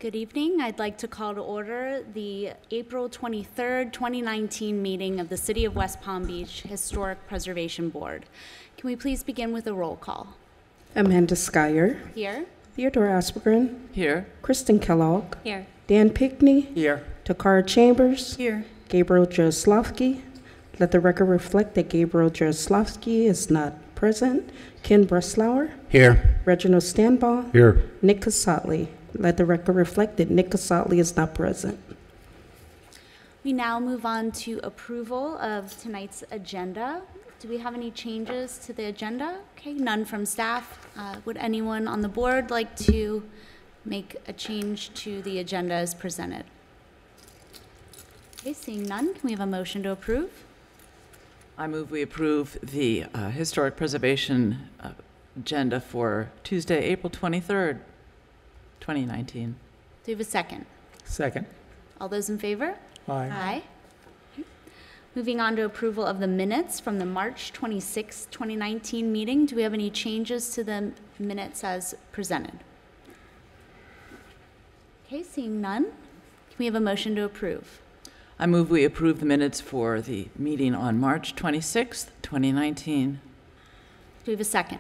Good evening. I'd like to call to order the April 23rd, 2019 meeting of the City of West Palm Beach Historic Preservation Board. Can we please begin with a roll call? Amanda Schuyler. Here. Theodore Aspergren. Here. Kristen Kellogg. Here. Dan Pickney. Here. Takara Chambers. Here. Gabriel Jaslowski. Let the record reflect that Gabriel Jaslowski is not present. Ken Breslauer. Here. Reginald Stanbaugh. Here. Nick Casatli. Let the record reflect that Nick Casatli is not present. We now move on to approval of tonight's agenda. Do we have any changes to the agenda? Okay, none from staff. Would anyone on the board like to make a change to the agenda as presented? Okay, seeing none, can we have a motion to approve? I move we approve the historic preservation agenda for Tuesday, April 23rd, 2019. Do we have a second? Second. All those in favor? Aye. Aye. Okay. Moving on to approval of the minutes from the March 26, 2019 meeting. Do we have any changes to the minutes as presented? Okay, seeing none, can we have a motion to approve? I move we approve the minutes for the meeting on March 26th, 2019. Do we have a second?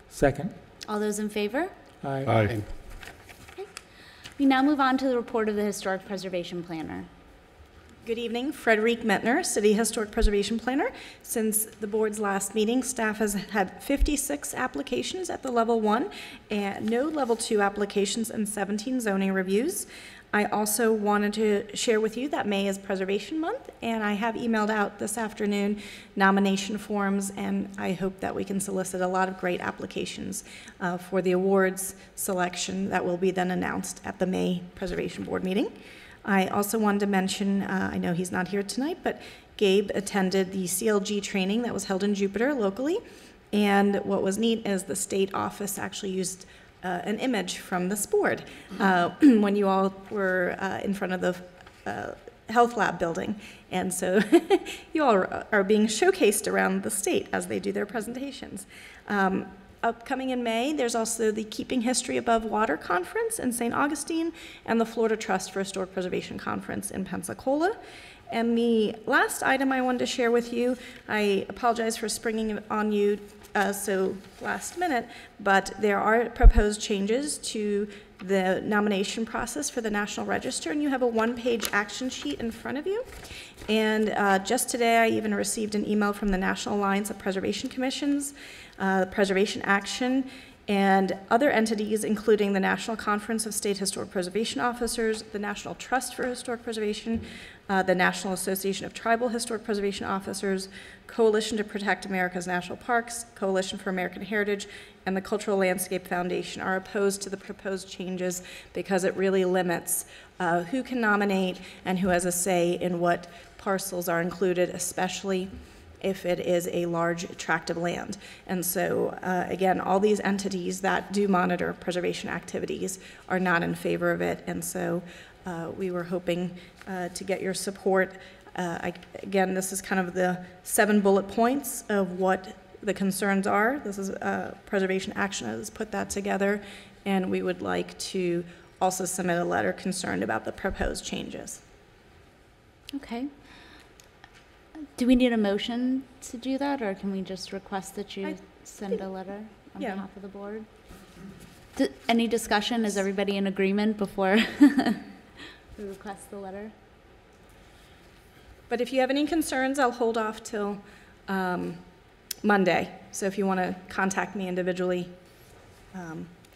Second. All those in favor? Aye. Okay. We now move on to the report of the Historic Preservation Planner. Good evening, Frederique Metner, City Historic Preservation Planner. Since the board's last meeting, staff has had 56 applications at the level 1 and no level 2 applications and 17 zoning reviews. I also wanted to share with you that May is Preservation Month, and I have emailed out this afternoon nomination forms, and I hope that we can solicit a lot of great applications for the awards selection that will be then announced at the May Preservation Board meeting. I also wanted to mention, I know he's not here tonight, but Gabe attended the CLG training that was held in Jupiter locally, and what was neat is the state office actually used an image from this board when you all were in front of the health lab building. And so you all are being showcased around the state as they do their presentations. Upcoming in May, there's also the Keeping History Above Water Conference in St. Augustine and the Florida Trust for Historic Preservation Conference in Pensacola. And the last item I wanted to share with you, I apologize for springing it on you so last minute, but there are proposed changes to the nomination process for the National Register, and you have a one-page action sheet in front of you. And just today, I even received an email from the National Alliance of Preservation Commissions, Preservation Action, and other entities, including the National Conference of State Historic Preservation Officers, the National Trust for Historic Preservation, the National Association of Tribal Historic Preservation Officers, Coalition to Protect America's National Parks, Coalition for American Heritage, and the Cultural Landscape Foundation are opposed to the proposed changes because it really limits who can nominate and who has a say in what parcels are included, especially if it is a large tract of land. And so, again, all these entities that do monitor preservation activities are not in favor of it, and so we were hoping to get your support. Again, this is kind of the 7 bullet points of what the concerns are. This is Preservation Action has put that together, and we would like to also submit a letter concerned about the proposed changes. Okay. Do we need a motion to do that, or can we just request that you send a letter on behalf of the board? Any discussion? Is everybody in agreement before we request the letter? But if you have any concerns, I'll hold off till Monday. So if you want to contact me individually,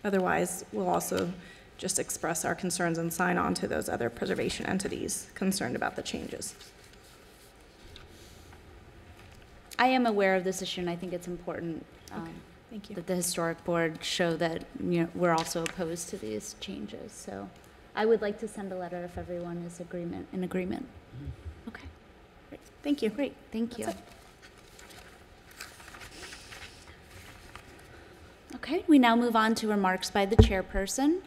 otherwise we'll also just express our concerns and sign on to those other preservation entities concerned about the changes. I am aware of this issue, and I think it's important Thank you. that the historic board show that we're also opposed to these changes. So I would like to send a letter if everyone is in agreement. Mm-hmm. Okay. Great. Thank you. Great. Thank you. That's it. Okay, we now move on to remarks by the chairperson.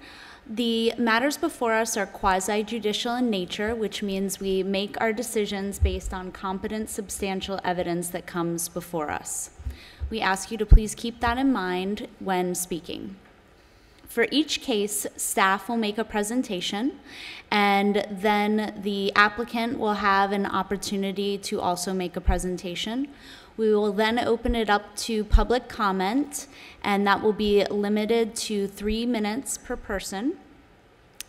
The matters before us are quasi-judicial in nature, which means we make our decisions based on competent, substantial evidence that comes before us. We ask you to please keep that in mind when speaking. For each case, staff will make a presentation, and then the applicant will have an opportunity to also make a presentation. We will then open it up to public comment, and that will be limited to 3 minutes per person.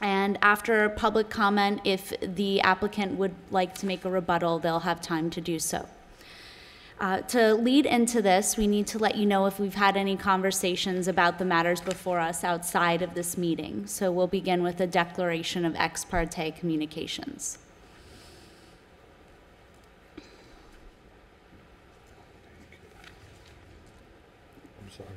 And after public comment, if the applicant would like to make a rebuttal, they'll have time to do so. To lead into this, we need to let you know if we've had any conversations about the matters before us outside of this meeting. So we'll begin with a declaration of ex parte communications.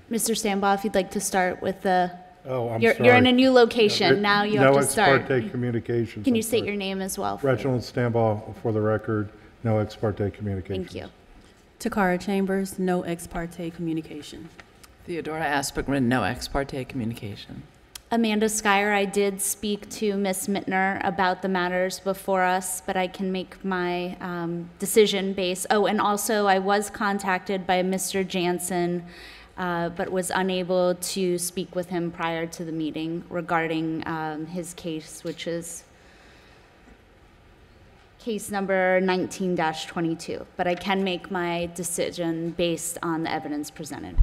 Mr. Stambaugh, if you'd like to start with the... Oh, I'm you're sorry. in a new location. Now you have to start. No ex parte communications. Can you I'm state sorry. your name as well? Reginald Stambaugh, for the record, no ex parte communications. Thank you. Takara Chambers, no ex parte communication. Theodora Aspegren, no ex parte communication. Amanda Skyer, I did speak to Ms. Mittner about the matters before us, but I can make my decision based. Oh, and also I was contacted by Mr. Jansen, but was unable to speak with him prior to the meeting regarding his case, which is case number 19-22. But I can make my decision based on the evidence presented.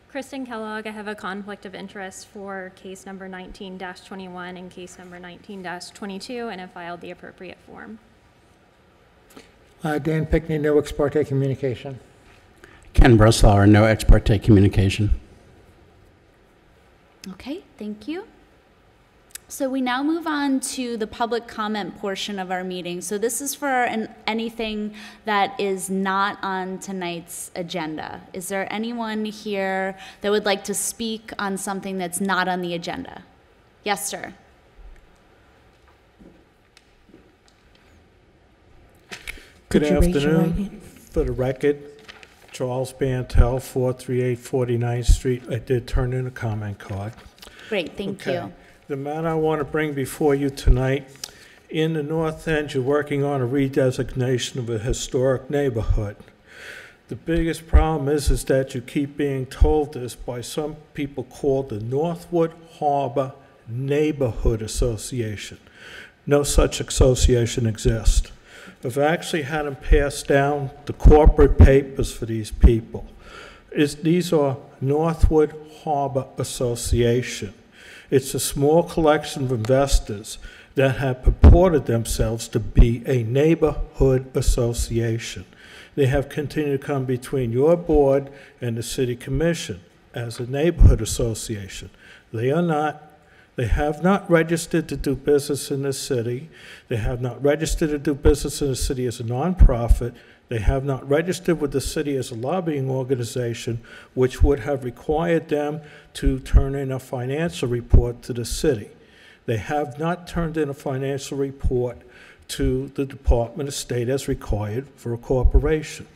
Kristen Kellogg, I have a conflict of interest for case number 19-21 and case number 19-22, and have filed the appropriate form. Dan Pickney, no ex parte communication. Ken Breslauer, no ex parte communication. Okay, thank you. So we now move on to the public comment portion of our meeting. So this is for anything that is not on tonight's agenda. Is there anyone here that would like to speak on something that's not on the agenda? Yes, sir. Good Could you raise your right afternoon. hand? For the record, Charles Bantel, 438 49th Street. I did turn in a comment card. Great, thank you. The matter I want to bring before you tonight, in the North End, you're working on a redesignation of a historic neighborhood. The biggest problem is that you keep being told this by some people called the Northwood Harbor Neighborhood Association. No such association exists. I've actually had them pass down the corporate papers for these people. These are Northwood Harbor Association. It's a small collection of investors that have purported themselves to be a neighborhood association. They have continued to come between your board and the city commission as a neighborhood association. They are not. They have not registered to do business in the city. They have not registered to do business in the city as a nonprofit. They have not registered with the city as a lobbying organization, which would have required them to turn in a financial report to the city. They have not turned in a financial report to the Department of State as required for a corporation.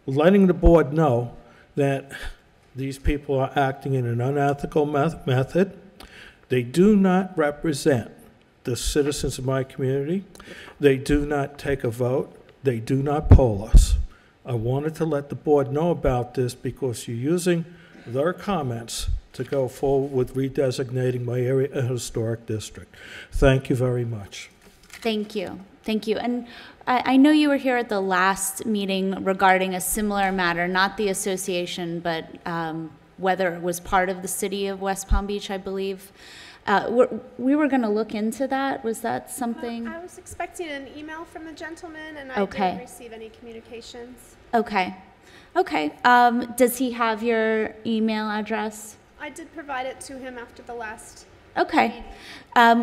Letting the board know that these people are acting in an unethical method. They do not represent the citizens of my community. They do not take a vote. They do not poll us. I wanted to let the board know about this because you're using their comments to go forward with redesignating my area a historic district. Thank you very much. Thank you. Thank you. And I know you were here at the last meeting regarding a similar matter, not the association, but whether it was part of the city of West Palm Beach, I believe. We were going to look into that. Was that something? I was expecting an email from the gentleman, and I Okay. didn't receive any communications. Okay. Okay. Does he have your email address? I did provide it to him after the last. Okay.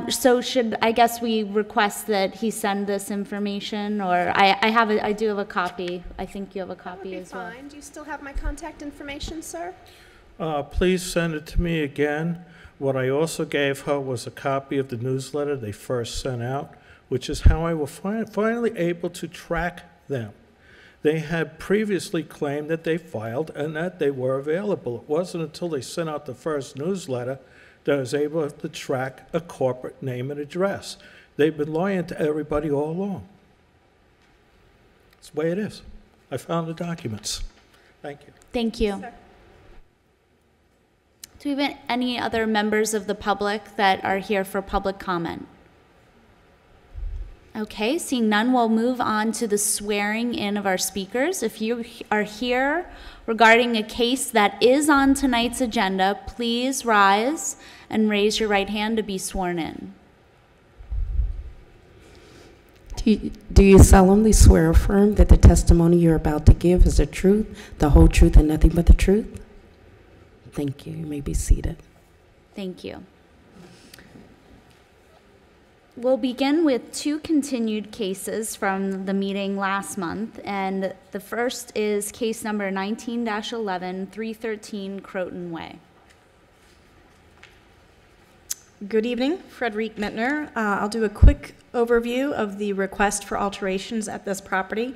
So I guess we request that he send this information, or I do have a copy. I think you have a copy as well. That would be fine. Do you still have my contact information, sir? Please send it to me again. What I also gave her was a copy of the newsletter they first sent out, which is how I was finally able to track them. They had previously claimed that they filed and that they were available. It wasn't until they sent out the first newsletter that I was able to track a corporate name and address. They've been lying to everybody all along. It's the way it is. I found the documents. Thank you. Thank you. Sir. Do we have any other members of the public that are here for public comment? Okay, seeing none, we'll move on to the swearing in of our speakers. If you are here regarding a case that is on tonight's agenda, please rise and raise your right hand to be sworn in. Do you solemnly swear or affirm that the testimony you're about to give is the truth, the whole truth, and nothing but the truth? Thank you. You may be seated. Thank you. We'll begin with two continued cases from the meeting last month, and the first is case number 19-11, 313 Croton Way. Good evening, Frederique Mittner. I'll do a quick overview of the request for alterations at this property,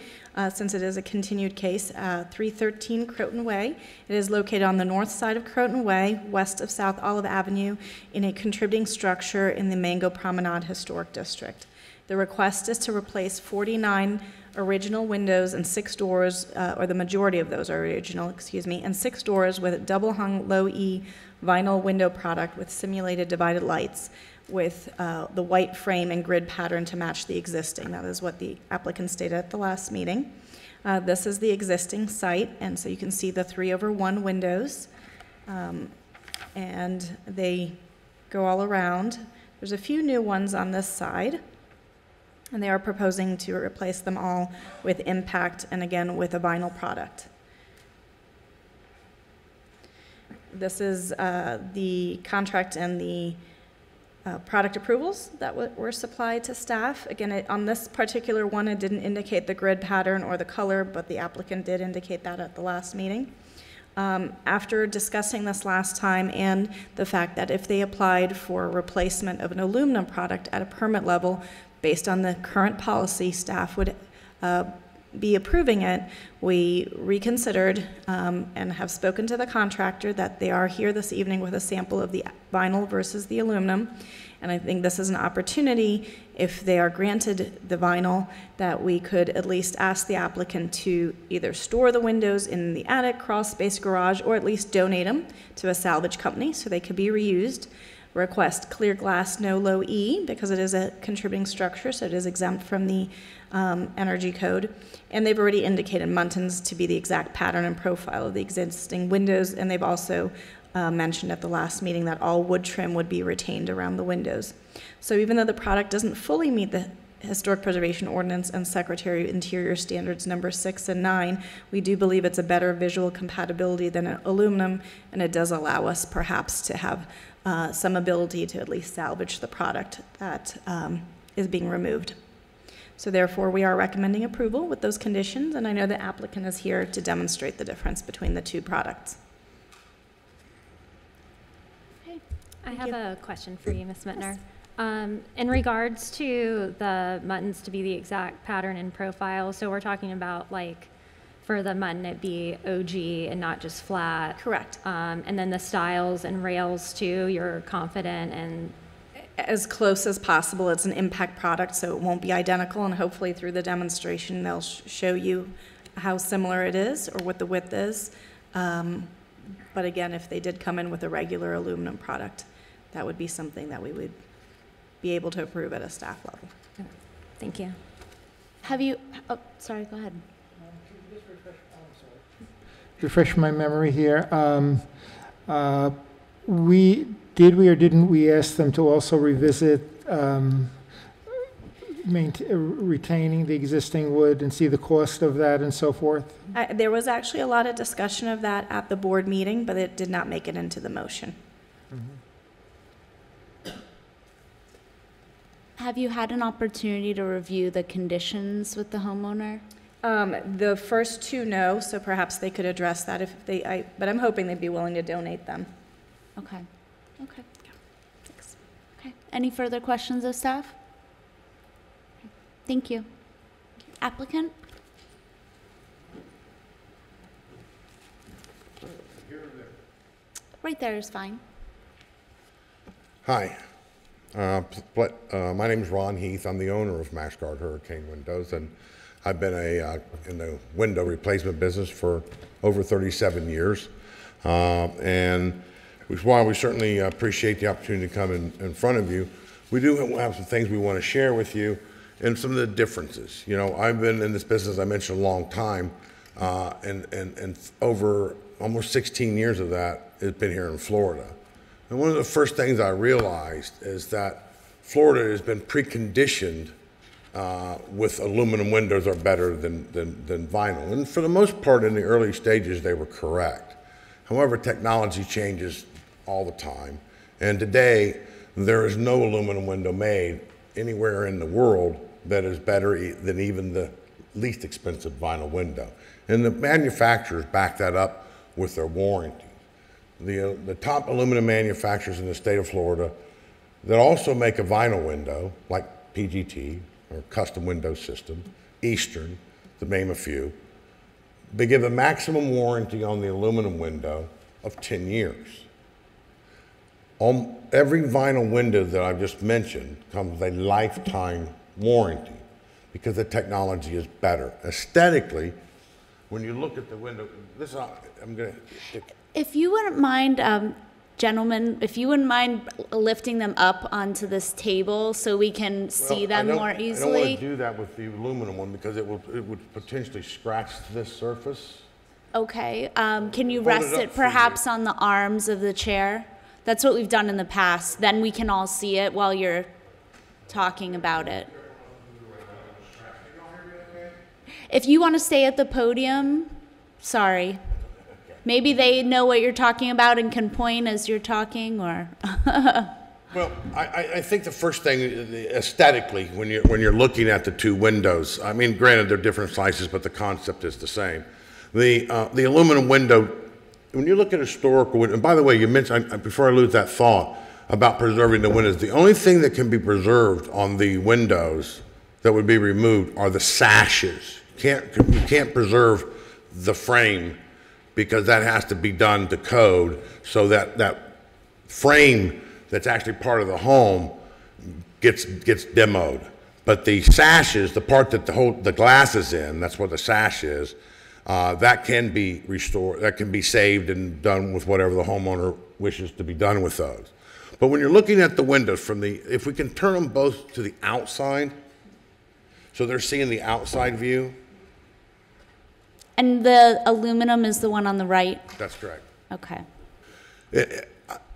since it is a continued case. 313 Croton Way. It is located on the north side of Croton Way, west of South Olive Avenue, in a contributing structure in the Mango Promenade Historic District. The request is to replace 49 original windows and 6 doors, or the majority of those are original, and 6 doors with double-hung low-E vinyl window product with simulated divided lights with the white frame and grid pattern to match the existing. That is what the applicant stated at the last meeting. This is the existing site, and so you can see the 3/1 windows, and they go all around. There's a few new ones on this side, and they are proposing to replace them all with impact and again with a vinyl product. This is the contract and the product approvals that were supplied to staff. Again, on this particular one, it didn't indicate the grid pattern or the color, but the applicant did indicate that at the last meeting. After discussing this last time and the fact that if they applied for replacement of an aluminum product at a permit level, based on the current policy, staff would be approving it, we reconsidered and have spoken to the contractor that they are here this evening with a sample of the vinyl versus the aluminum. And I think this is an opportunity, if they are granted the vinyl, that we could at least ask the applicant to either store the windows in the attic, crawl space garage, or at least donate them to a salvage company so they could be reused. Request clear glass, no low E, because it is a contributing structure, so it is exempt from the energy code. And they've already indicated muntins to be the exact pattern and profile of the existing windows, and they've also mentioned at the last meeting that all wood trim would be retained around the windows. So even though the product doesn't fully meet the Historic Preservation Ordinance and Secretary of Interior Standards number 6 and 9, we do believe it's a better visual compatibility than aluminum, and it does allow us perhaps to have some ability to at least salvage the product that is being removed. So therefore, we are recommending approval with those conditions, and I know the applicant is here to demonstrate the difference between the two products. Okay. I have a question for you, Ms. Mittner. In regards to the muttons to be the exact pattern and profile, so we're talking about like for the mutton it be OG and not just flat. Correct. And then the stiles and rails too, you're confident and as close as possible. It's an impact product, so it won't be identical, and hopefully through the demonstration they'll show you how similar it is or what the width is. But again, if they did come in with a regular aluminum product, that would be something that we would be able to approve at a staff level. Thank you. Have you, oh, sorry, go ahead. Refresh my memory here. Did we or didn't we ask them to also revisit retaining the existing wood and see the cost of that and so forth? There was actually a lot of discussion of that at the board meeting, but it did not make it into the motion. Mm-hmm. Have you had an opportunity to review the conditions with the homeowner? The first two, no, so perhaps they could address that if they, but I'm hoping they'd be willing to donate them. Okay. Okay. Thanks. Okay. Any further questions of staff? Thank you. Applicant? Right there is fine. Hi. My name is Ron Heath. I'm the owner of Mashguard Hurricane Windows, and I've been in the window replacement business for over 37 years. And which is why we certainly appreciate the opportunity to come in front of you. We do have some things we want to share with you and some of the differences. You know, I've been in this business, I mentioned, a long time, and over almost 16 years of that has been here in Florida. And one of the first things I realized is that Florida has been preconditioned with aluminum windows are better than vinyl. And for the most part, in the early stages, they were correct. However, technology changes all the time. And today, there is no aluminum window made anywhere in the world that is better than even the least expensive vinyl window. And the manufacturers back that up with their warranty. The top aluminum manufacturers in the state of Florida that also make a vinyl window, like PGT, or Custom Window System, Eastern, to name a few, they give a maximum warranty on the aluminum window of 10 years. Every vinyl window that I've just mentioned comes with a lifetime warranty because the technology is better. Aesthetically, when you look at the window, I'm going to... If you wouldn't mind, gentlemen, if you wouldn't mind lifting them up onto this table so we can see them more easily. I don't want to do that with the aluminum one because it would potentially scratch this surface. Okay. Can you rest it perhaps on the arms of the chair? That's what we've done in the past. Then we can all see it while you're talking about it. If you want to stay at the podium, sorry. Maybe they know what you're talking about and can point as you're talking, or... Well, I think the first thing, aesthetically, when you're looking at the two windows, I mean, granted, they're different sizes, but the concept is the same. The aluminum window, when you look at historical windows, and by the way, you mentioned, before I lose that thought, about preserving the windows, the only thing that can be preserved on the windows that would be removed are the sashes. You can't preserve the frame because that has to be done to code so that frame that's actually part of the home gets demoed. But the sashes, the part that the glass is in, that's what the sash is, that can be restored, that can be saved and done with whatever the homeowner wishes to be done with those. But when you're looking at the windows if we can turn them both to the outside, so they're seeing the outside view. And the aluminum is the one on the right? That's correct. Okay.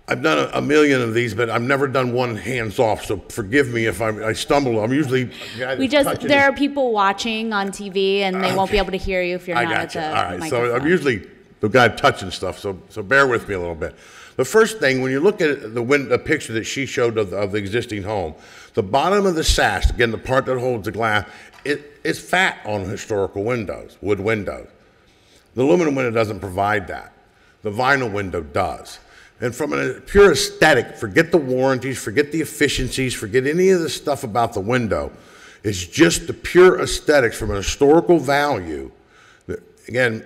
I've done a million of these, but I've never done one hands off, so forgive me if I stumble. I'm usually there are people watching on TV, and they won't be able to hear you if you're not at the microphone. So I'm usually the guy touching stuff, so bear with me a little bit. The first thing, when you look at the picture that she showed of the existing home, the bottom of the sash, again, the part that holds the glass, it's fat on historical windows, wood windows. The aluminum window doesn't provide that. The vinyl window does. And from a pure aesthetic, forget the warranties, forget the efficiencies, forget any of the stuff about the window. It's just the pure aesthetics from an historical value. Again,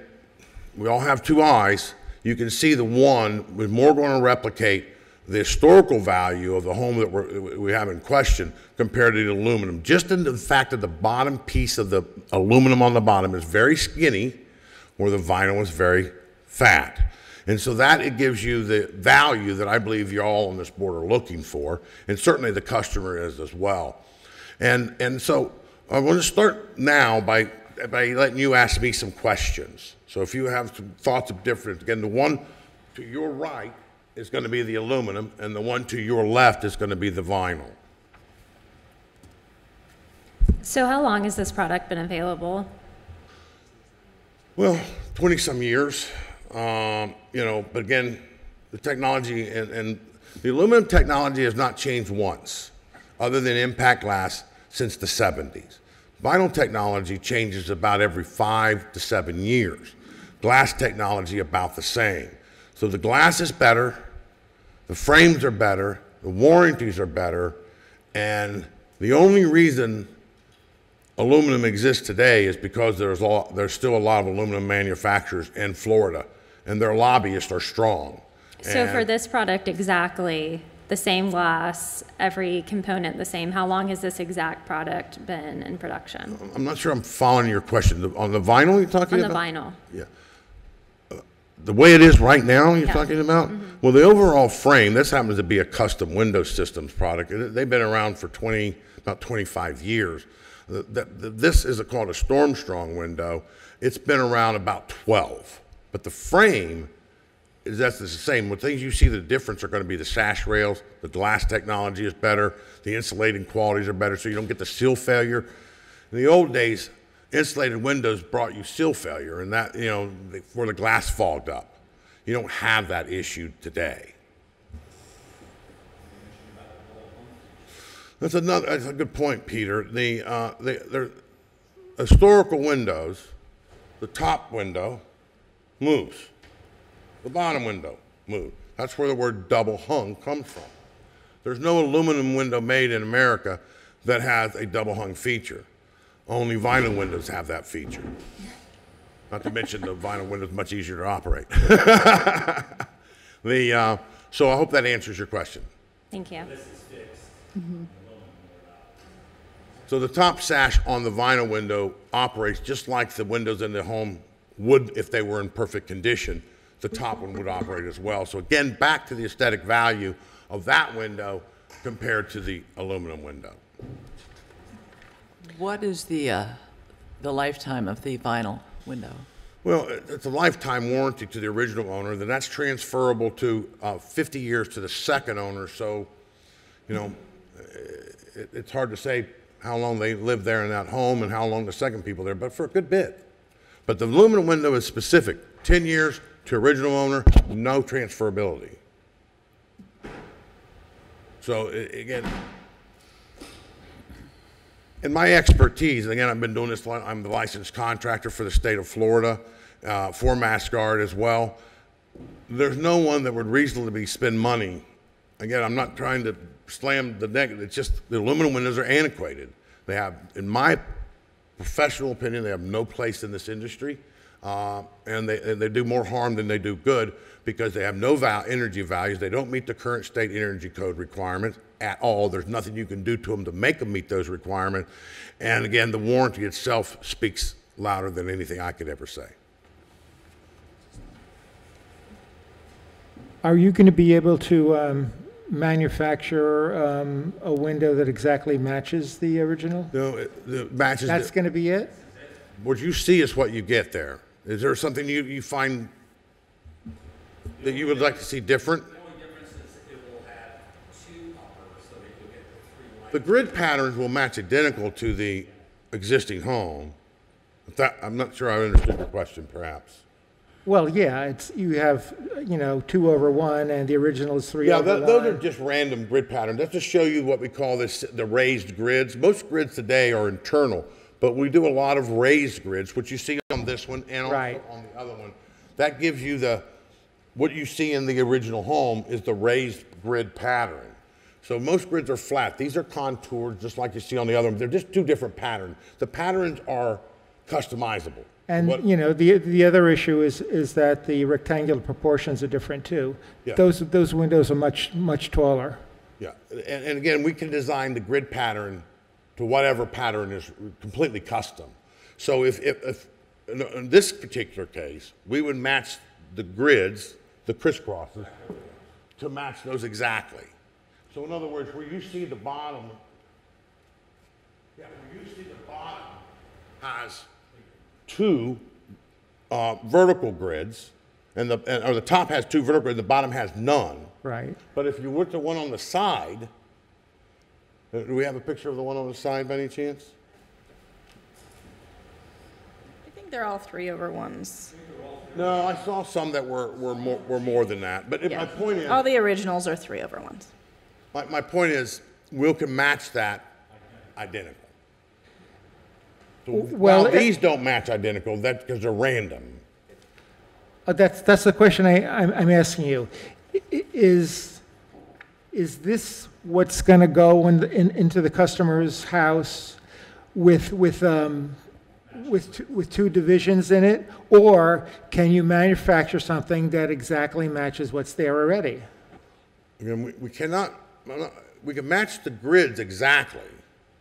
we all have two eyes. You can see the one is more going to replicate the historical value of the home that we have in question compared to the aluminum. Just in the fact that the bottom piece of the aluminum on the bottom is very skinny, where the vinyl is very fat. And so that it gives you the value that I believe you all on this board are looking for, and certainly the customer is as well. And so I want to start now by letting you ask me some questions. So if you have some thoughts of difference, again, the one to your right is going to be the aluminum, and the one to your left is going to be the vinyl. So how long has this product been available? Well, 20-some years. But again, the technology and the aluminum technology has not changed once, other than impact glass since the 70s. Vinyl technology changes about every 5 to 7 years. Glass technology about the same. So the glass is better, the frames are better, the warranties are better, and the only reason aluminum exists today is because there's still a lot of aluminum manufacturers in Florida, and their lobbyists are strong. So for this product, exactly the same glass, every component the same, how long has this exact product been in production? I'm not sure I'm following your question. On the vinyl you're talking about? On the vinyl. Yeah. the way it is right now, you're Yeah. talking about? Well, the overall frame, this happens to be a custom Windows Systems product. They've been around for about 25 years. This is called a Storm Strong window. It's been around about 12. But the frame that's the same. The things you see the difference are going to be the sash rails, the glass technology is better, the insulating qualities are better, so you don't get the seal failure. In the old days, insulated windows brought you seal failure, and that, where the glass fogged up. You don't have that issue today. That's a good point, Peter. The historical windows, the top window moves. The bottom window moves. That's where the word double hung comes from. There's no aluminum window made in America that has a double hung feature. Only vinyl windows have that feature. Not to mention the vinyl window is much easier to operate. So I hope that answers your question. Thank you. So the top sash on the vinyl window operates just like the windows in the home would if they were in perfect condition. The top one would operate as well. So again, back to the aesthetic value of that window compared to the aluminum window. What is the lifetime of the vinyl window? Well, it's a lifetime warranty to the original owner, then that's transferable to 50 years to the second owner. So, it's hard to say how long they live there in that home and how long the second people there, but for a good bit. But the aluminum window is specific, 10 years to original owner, no transferability. So again, in my expertise, and again, I've been doing this, I'm the licensed contractor for the state of Florida, for MassGuard as well. There's no one that would reasonably spend money. Again, I'm not trying to slam the negative, it's just the aluminum windows are antiquated. They have, in my professional opinion, they have no place in this industry. And they do more harm than they do good because they have no energy values. They don't meet the current state energy code requirements at all. There's nothing you can do to them to make them meet those requirements. And again, the warranty itself speaks louder than anything I could ever say. Are you going to be able to manufacture a window that exactly matches the original? No, it matches. That's going to be it? What you see is what you get there. Is there something you find that you would like to see different? The only difference is it will have two uppers, so that you'll get the 3 lines. The grid patterns will match identical to the existing home. I'm not sure I understood your question, perhaps. Well, yeah, you have, 2/1, and the original is 3/1. Yeah, those are just random grid patterns. That's to show you what we call the raised grids. Most grids today are internal, but we do a lot of raised grids, which you see on this one and also on the other one. That gives you what you see in the original home is the raised grid pattern. So most grids are flat. These are contoured, just like you see on the other one. They're just two different patterns. The patterns are customizable. And, the other issue is that the rectangular proportions are different, too. Yeah. Those windows are much taller. Yeah, and again, we can design the grid pattern to whatever pattern is completely custom. So if in this particular case, we would match the grids, the crisscrosses, to match those exactly. So in other words, where you see the bottom, has two vertical grids, or the top has two vertical grids, the bottom has none. Right. But if you look at the one on the side, do we have a picture of the one on the side by any chance? I think they're all 3/1s. No, I saw some that were more than that. But my point is, all the originals are 3/1s. my point is, we can match that identical. So Well, these don't match identical, that's because they're random. That's the question I'm asking you. Is this what's going to go into the customer's house with two divisions in it, or can you manufacture something that exactly matches what's there already? Again, we cannot. We can match the grids exactly,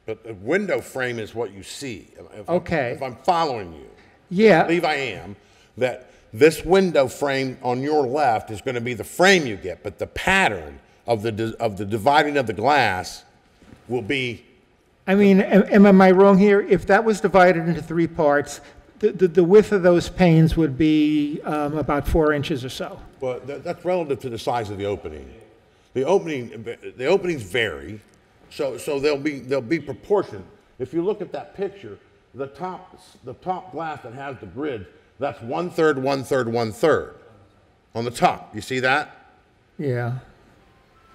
but the window frame is what you see. If I'm following you. Yeah. I believe I am. That This window frame on your left is going to be the frame you get, but the pattern of the dividing of the glass will be. I mean, am I wrong here? If that was divided into 3 parts, the width of those panes would be about 4 inches or so. Well, that's relative to the size of the opening. The openings vary, so they'll be proportioned. If you look at that picture, the top glass that has the grid, that's 1/3, 1/3, 1/3 on the top. You see that? Yeah.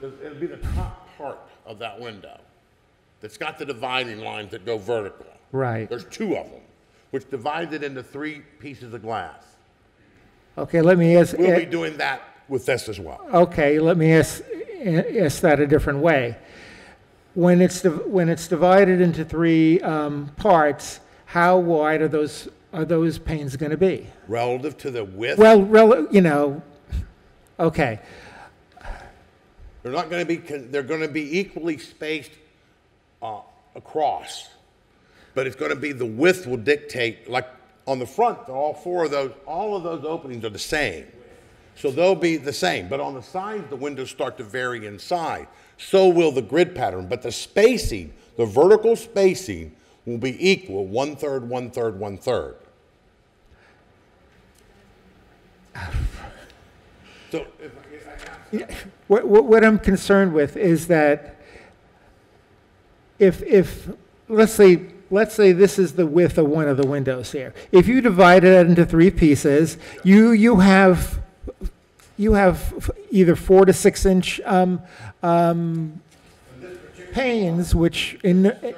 It'll be the top part of that window that's got the dividing lines that go vertical. Right. There's 2 of them, which divide it into 3 pieces of glass. Okay, let me ask. We'll be doing that with this as well. Okay, let me ask that a different way. When it's divided into 3 parts, how wide are those panes going to be? Relative to the width? Well, okay. They're not going to be. They're going to be equally spaced across, but it's going to be the width will dictate. Like on the front, all of those openings are the same, so they'll be the same. But on the sides, the windows start to vary inside. So will the grid pattern, but the spacing, the vertical spacing, will be equal: 1/3, 1/3, 1/3. So what I'm concerned with is that if let's say this is the width of one of the windows here. If you divide it into 3 pieces, you have either 4 to 6 inch panes, which in 30 inches,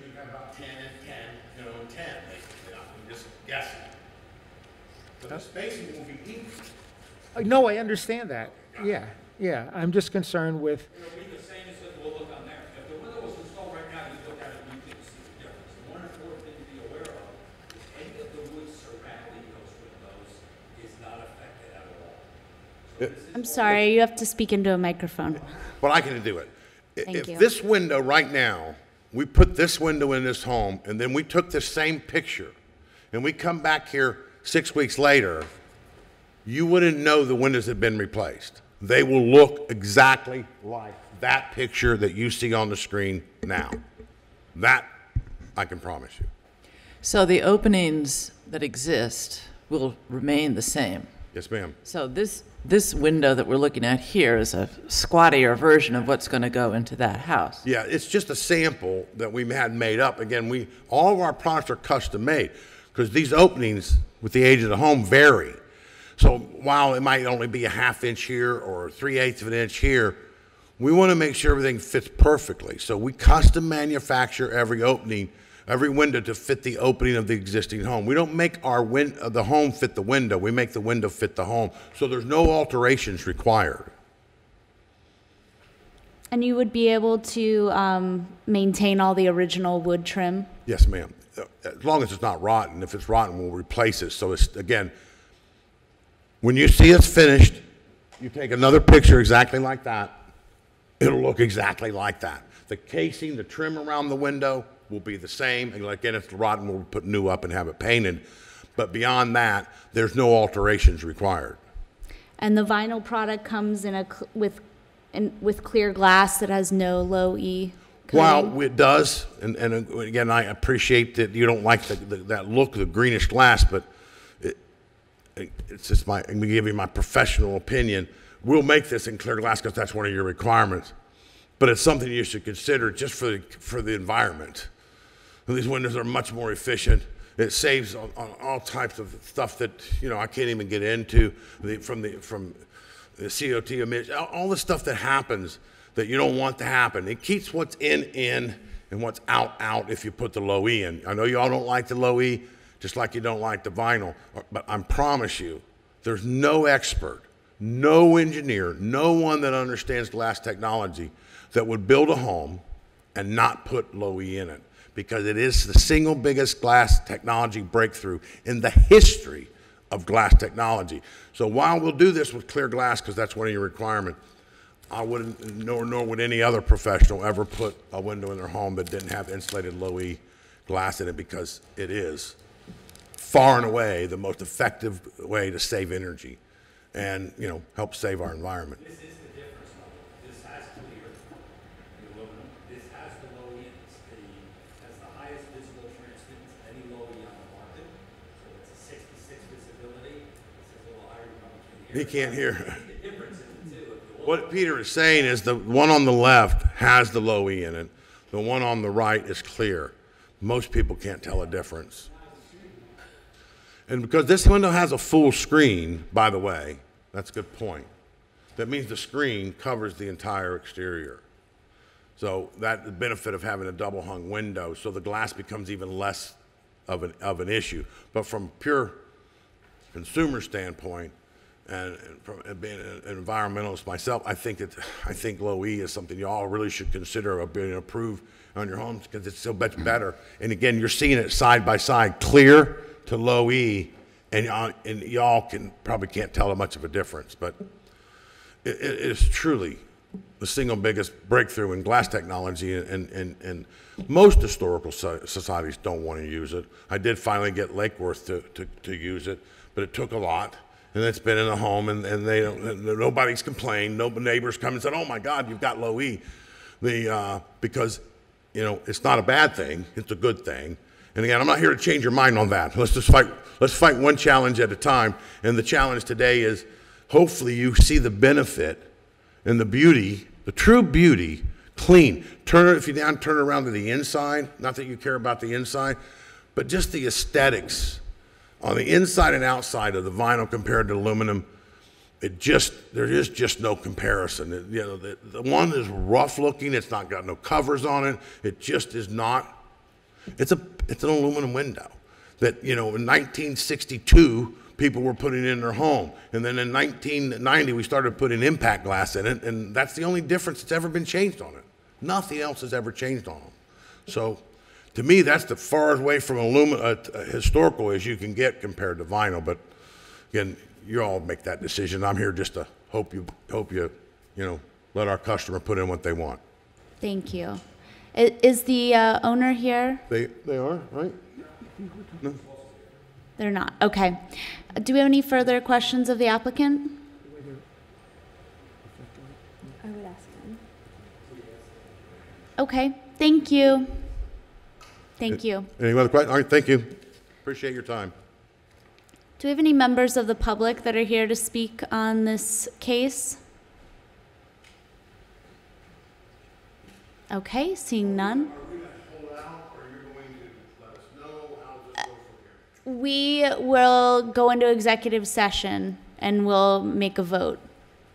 we've got about 10 and 10, 10, basically. I'm just guessing. But the spacing will be equal. no, I understand that. Yeah. I'm just concerned with. It'll be the same as what we'll look on there. If the window was installed right now, you look at it, you can see the difference. The one important thing to be aware of is any of the wood surrounding those windows is not affected at all. I'm sorry, you have to speak into a microphone. But I can do it. Thank If you. this window right now, we put this window in this home, and then we took this same picture, and we come back here 6 weeks later, you wouldn't know the windows had been replaced. They will look exactly like that picture that you see on the screen now. That I can promise you. So the openings that exist will remain the same. Yes, ma'am. So this window that we're looking at here is a squattier version of what's going to go into that house. Yeah, it's just a sample that we had made up. Again, all of our products are custom made because these openings with the age of the home vary. So while it might only be a 1/2 inch here or 3/8 of an inch here, we want to make sure everything fits perfectly. So we custom manufacture every opening, every window to fit the opening of the existing home. We don't make the home fit the window. We make the window fit the home. So there's no alterations required. And you would be able to maintain all the original wood trim? Yes, ma'am. As long as it's not rotten. If it's rotten, we'll replace it. So it's, again, when you see us finished, you take another picture exactly like that. It'll look exactly like that. The casing, the trim around the window will be the same. And again, if it's rotten, we'll put new up and have it painted. But beyond that, there's no alterations required. And the vinyl product comes with clear glass that has no low E coating? Well, it does. And again, I appreciate that you don't like that look, the greenish glass, but it's just I'm going to give you my professional opinion. We'll make this in clear glass because that's one of your requirements. But it's something you should consider just for the environment. These windows are much more efficient. It saves on all types of stuff that I can't even get into from the CO2 emissions, all the stuff that happens that you don't want to happen. It keeps what's in and what's out if you put the low E in. I know you all don't like the low E, just like you don't like the vinyl, but I promise you, there's no expert, no engineer, no one that understands glass technology that would build a home and not put low E in it, because it is the single biggest glass technology breakthrough in the history of glass technology. So while we'll do this with clear glass, because that's one of your requirements, I wouldn't, nor would any other professional ever put a window in their home that didn't have insulated low E glass in it, because it is far and away the most effective way to save energy and, help save our environment. This is the difference level. This has clear, the aluminum. This has the low E. Has the highest visible transmittance of any low E on the market. So it's a 66 visibility. This is a little higher, you probably can't hear. He can't hear. The difference in the two. What Peter is saying is the one on the left has the low E in it. The one on the right is clear. Most people can't tell a difference. And because this window has a full screen, by the way, that's a good point. That means the screen covers the entire exterior. So that's the benefit of having a double hung window, so the glass becomes even less of an issue. But from pure consumer standpoint, and from being an environmentalist myself, I think low E is something you all really should consider being approved on your homes because it's so much better. And again, you're seeing it side by side, clear to low E, and y'all probably can't tell much of a difference, but it is truly the single biggest breakthrough in glass technology, and most historical societies don't want to use it. I did finally get Lake Worth to use it, but it took a lot, and it's been in the home, and they don't, nobody's complained. No neighbors come and said, "Oh my God, you've got low E," because it's not a bad thing; it's a good thing. And again, I'm not here to change your mind on that. Let's fight one challenge at a time. And the challenge today is, hopefully you see the benefit and the beauty, the true beauty, clean. If you turn it around to the inside, not that you care about the inside, but just the aesthetics on the inside and outside of the vinyl compared to aluminum. There is just no comparison. The one is rough looking. It's not got no covers on it. It just is not. It's an aluminum window that, in 1962, people were putting in their home. And then in 1990, we started putting impact glass in it, and that's the only difference that's ever been changed on it. Nothing else has ever changed on them. So, to me, that's the farthest away from historical as you can get compared to vinyl. But, again, you all make that decision. I'm here just to hope you let our customer put in what they want. Thank you. Is the owner here? They are, right? No. They're not. Okay. Do we have any further questions of the applicant? I would ask him. Okay. Thank you. Thank you. Any other questions? All right, thank you. Appreciate your time. Do we have any members of the public that are here to speak on this case? Okay, seeing none. Are we going to hold out, or are you going to let us know how this goes from here? We will go into executive session and we'll make a vote.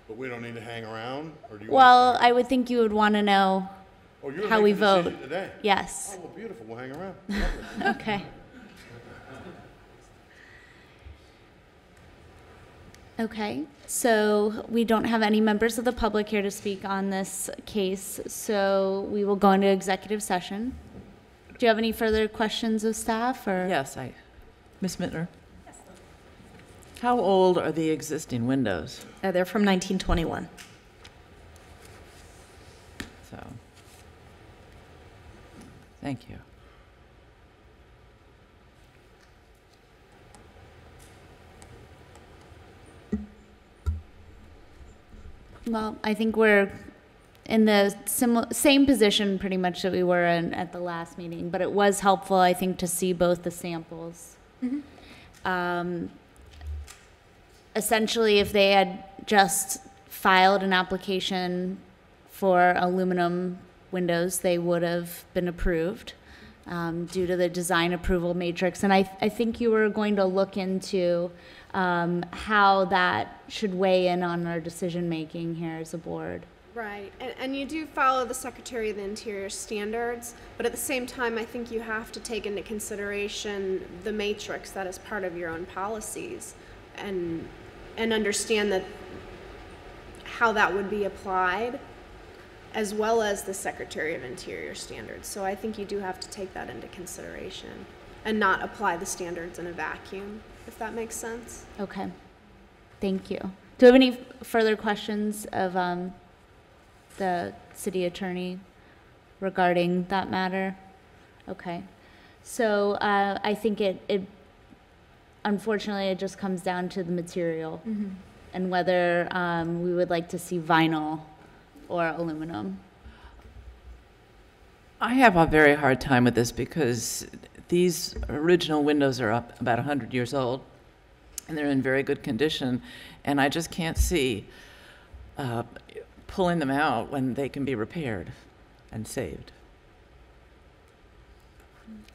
But we don't need to hang around? Or do you Well, I would think you would want to know you're how we making a vote. decision today? Yes. Oh, well, beautiful. We'll hang around. Lovely. Okay. Okay, so we don't have any members of the public here to speak on this case, so we will go into executive session. Do you have any further questions of staff, or? Yes, Ms. Mittner? How old are the existing windows? They're from 1921. So, thank you. Well, I think we're in the same position pretty much that we were in at the last meeting, but it was helpful, I think, to see both the samples. Essentially, if they had just filed an application for aluminum windows, they would have been approved due to the design approval matrix. And I think you were going to look into how that should weigh in on our decision-making here as a board. Right, and you do follow the Secretary of the Interior standards, but at the same time, I think you have to take into consideration the matrix that is part of your own policies and understand that how that would be applied, as well as the Secretary of Interior standards. So I think you do have to take that into consideration and not apply the standards in a vacuum, if that makes sense. Okay, thank you. Do you have any further questions of the city attorney regarding that matter? Okay, so I think it unfortunately, it just comes down to the material and whether we would like to see vinyl or aluminum. I have a very hard time with this because these original windows are up about 100 years old, and they're in very good condition, and I just can't see pulling them out when they can be repaired and saved.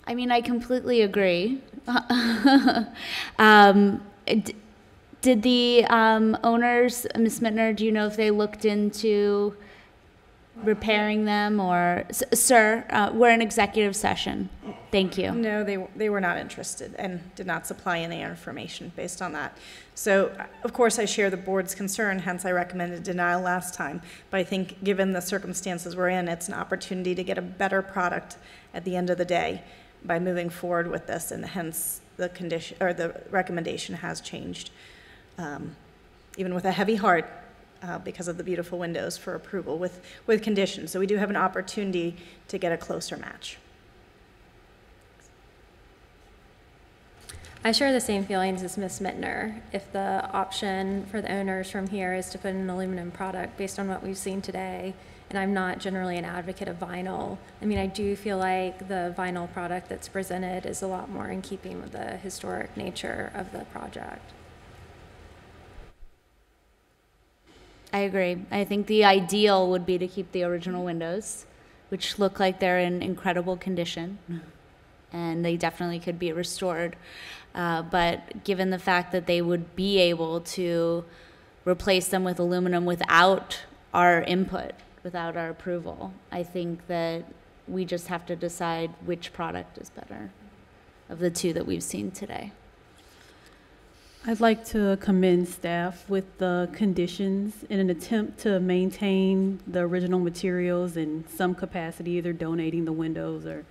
I mean, I completely agree. Did the owners, Ms. Mittner, do you know if they looked into repairing them or, sir, we're in executive session. Thank you. No, they were not interested and did not supply any information based on that. So, of course, I share the board's concern, hence I recommended denial last time. But I think given the circumstances we're in, it's an opportunity to get a better product at the end of the day by moving forward with this, and hence the condition or the recommendation has changed, even with a heavy heart, because of the beautiful windows for approval with conditions. So we do have an opportunity to get a closer match. I share the same feelings as Ms. Mittner. If the option for the owners from here is to put in an aluminum product based on what we've seen today, and I'm not generally an advocate of vinyl. I mean, I do feel like the vinyl product that's presented is a lot more in keeping with the historic nature of the project. I agree. I think the ideal would be to keep the original windows, which look like they're in incredible condition, and they definitely could be restored. But given the fact that they would be able to replace them with aluminum without our input, without our approval, I think that we just have to decide which product is better of the two that we've seen today. I'd like to commend staff with the conditions in an attempt to maintain the original materials in some capacity, either donating the windows or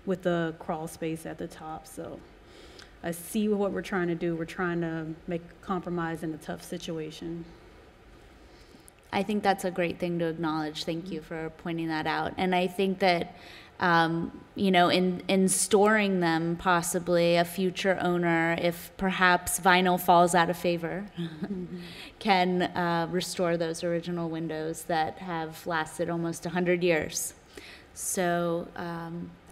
with the crawl space at the top. So I see what we're trying to do. We're trying to make a compromise in a tough situation. I think that's a great thing to acknowledge. Thank you for pointing that out. And I think that, you know, in storing them, possibly a future owner, if perhaps vinyl falls out of favor, can restore those original windows that have lasted almost 100 years. So,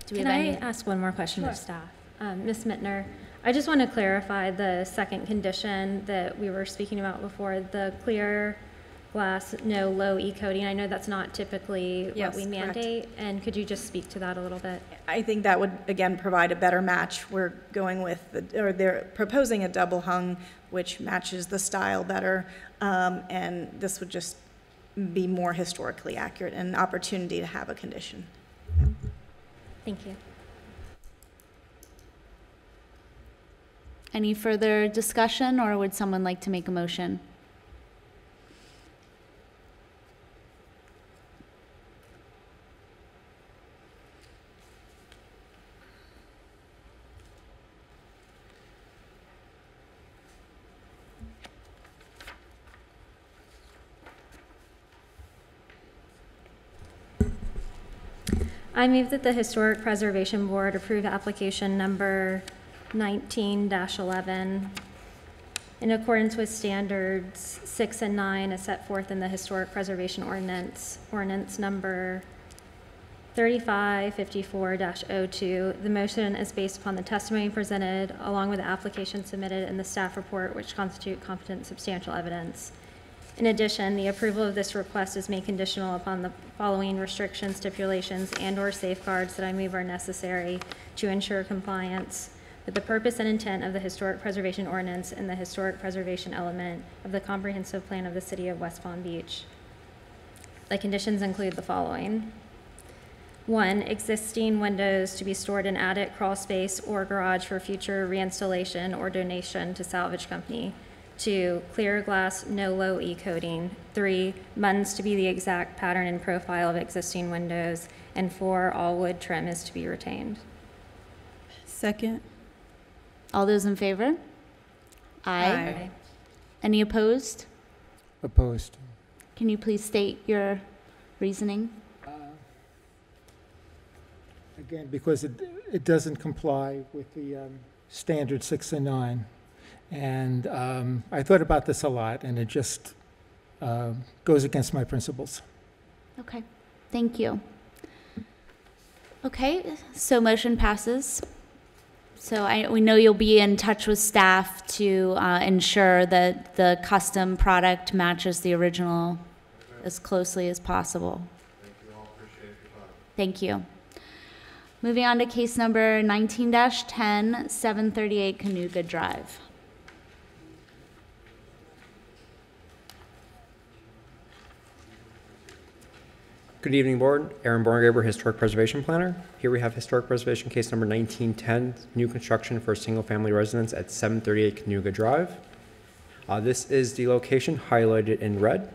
do we Can have I any? ask one more question Sure. of staff? Ms. Mittner, I just want to clarify the second condition that we were speaking about before, the clear glass, no low E coating. I know that's not typically Yes, what we correct. mandate, and could you just speak to that a little bit? I think that would, again, provide a better match. We're going with, they're proposing a double hung, which matches the style better, and this would just be more historically accurate and an opportunity to have a condition. Thank you. Any further discussion, or would someone like to make a motion? I move that the Historic Preservation Board approve application number 19-11 in accordance with standards 6 and 9 as set forth in the Historic Preservation Ordinance, ordinance number 3554-02. The motion is based upon the testimony presented along with the application submitted in the staff report, which constitute competent substantial evidence. In addition, the approval of this request is made conditional upon the following restrictions, stipulations, and/or safeguards that I move are necessary to ensure compliance with the purpose and intent of the Historic Preservation Ordinance and the historic preservation element of the comprehensive plan of the City of West Palm Beach. The conditions include the following. 1, existing windows to be stored in attic, crawl space, or garage for future reinstallation or donation to salvage company. 2, clear glass, no low E coating. 3, buttons to be the exact pattern and profile of existing windows. And 4, all wood trim is to be retained. Second. All those in favor? Aye. Any opposed? Opposed. Can you please state your reasoning? Again, because it doesn't comply with the standard 6 and 9. And I thought about this a lot, and it just goes against my principles. Okay, thank you. Okay, so motion passes. So we know you'll be in touch with staff to ensure that the custom product matches the original as closely as possible. Thank you all, appreciate your time. Thank you. Moving on to case number 19-10, 738 Canoga Drive. Good evening, Board. Aaron Borngaber, Historic Preservation Planner. Here we have Historic Preservation Case Number 1910, new construction for a single-family residence at 738 Canoga Drive. This is the location highlighted in red.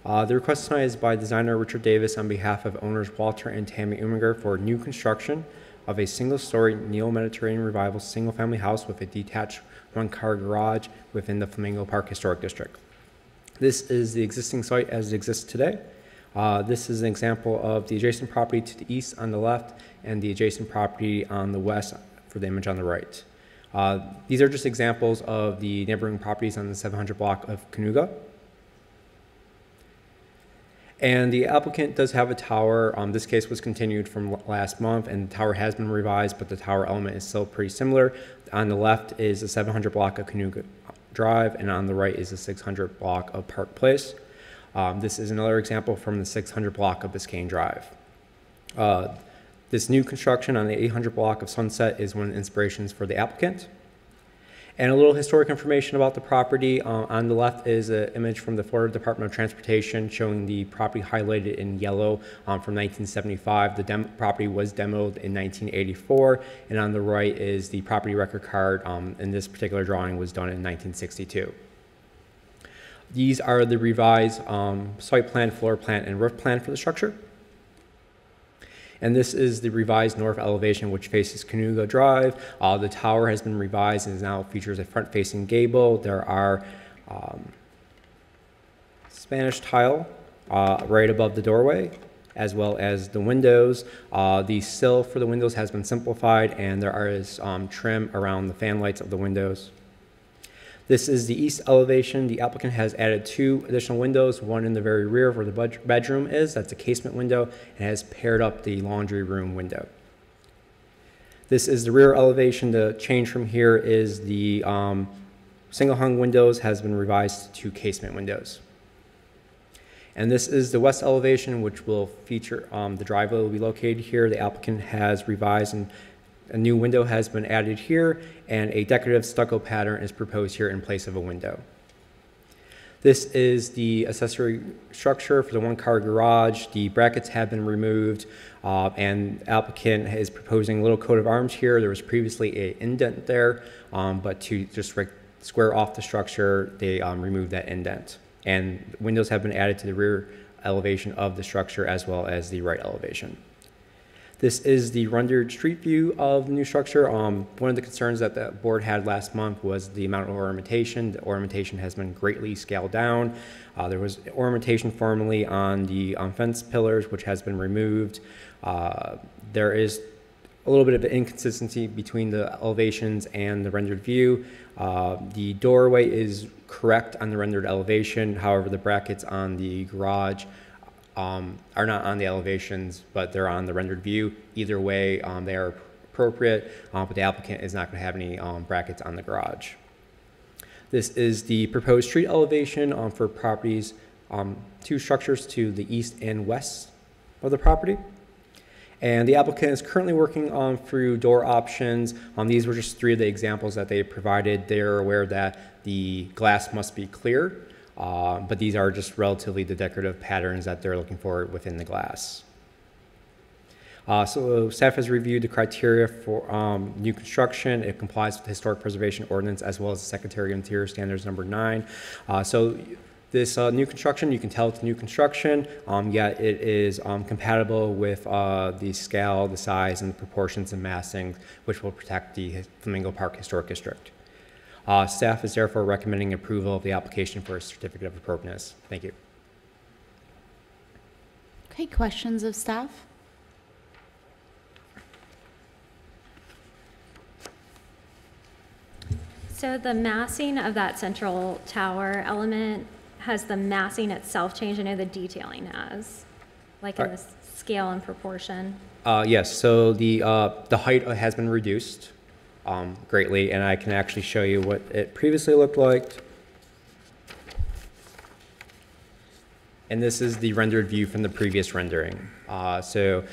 The request tonight is by designer Richard Davis on behalf of owners Walter and Tammy Uminger for new construction of a single-story Neo-Mediterranean Revival single-family house with a detached one-car garage within the Flamingo Park Historic District. This is the existing site as it exists today. This is an example of the adjacent property to the east on the left and the adjacent property on the west for the image on the right. These are just examples of the neighboring properties on the 700 block of Canoga. And the applicant does have a tower. This case was continued from last month, and the tower has been revised, but the tower element is still pretty similar. On the left is the 700 block of Canoga Drive, and on the right is the 600 block of Park Place. This is another example from the 600 block of Biscayne Drive. This new construction on the 800 block of Sunset is one of the inspirations for the applicant. And a little historic information about the property. On the left is an image from the Florida Department of Transportation showing the property highlighted in yellow from 1975. The property was demoed in 1984. And on the right is the property record card. And this particular drawing was done in 1962. These are the revised site plan, floor plan, and roof plan for the structure. And this is the revised north elevation, which faces Canoga Drive. The tower has been revised and now features a front-facing gable. There are Spanish tile right above the doorway, as well as the windows. The sill for the windows has been simplified, and there is trim around the fan lights of the windows. This is the east elevation. The applicant has added 2 additional windows, one in the very rear where the bedroom is, that's a casement window, and has paired up the laundry room window. This is the rear elevation. The change from here is the single hung windows has been revised to casement windows. And this is the west elevation, which will feature, the driveway will be located here. The applicant has revised and a new window has been added here, and a decorative stucco pattern is proposed here in place of a window. This is the accessory structure for the one-car garage. The brackets have been removed, and the applicant is proposing a little coat of arms here. There was previously an indent there, but to just square off the structure, they removed that indent. And windows have been added to the rear elevation of the structure as well as the right elevation. This is the rendered street view of the new structure. One of the concerns that the board had last month was the amount of ornamentation. The ornamentation has been greatly scaled down. There was ornamentation formerly on the fence pillars, which has been removed. There is a little bit of an inconsistency between the elevations and the rendered view. The doorway is correct on the rendered elevation. However, the brackets on the garage are not on the elevations, but they're on the rendered view. Either way, they are appropriate, but the applicant is not going to have any brackets on the garage. This is the proposed street elevation for properties, 2 structures to the east and west of the property. And the applicant is currently working on through door options. These were just 3 of the examples that they provided. They're aware that the glass must be clear. But these are just relatively the decorative patterns that they're looking for within the glass. So staff has reviewed the criteria for new construction. It complies with the Historic Preservation Ordinance as well as the Secretary of Interior Standards number 9. So this new construction, you can tell it's new construction, yet it is compatible with the scale, the size, and the proportions and massing, which will protect the Flamingo Park Historic District. Staff is therefore recommending approval of the application for a certificate of appropriateness. Thank you. Okay, questions of staff? So the massing of that central tower element, has the massing itself changed? I know the detailing has, like in the scale and proportion. Yes, so the height has been reduced greatly, and I can actually show you what it previously looked like. And this is the rendered view from the previous rendering. So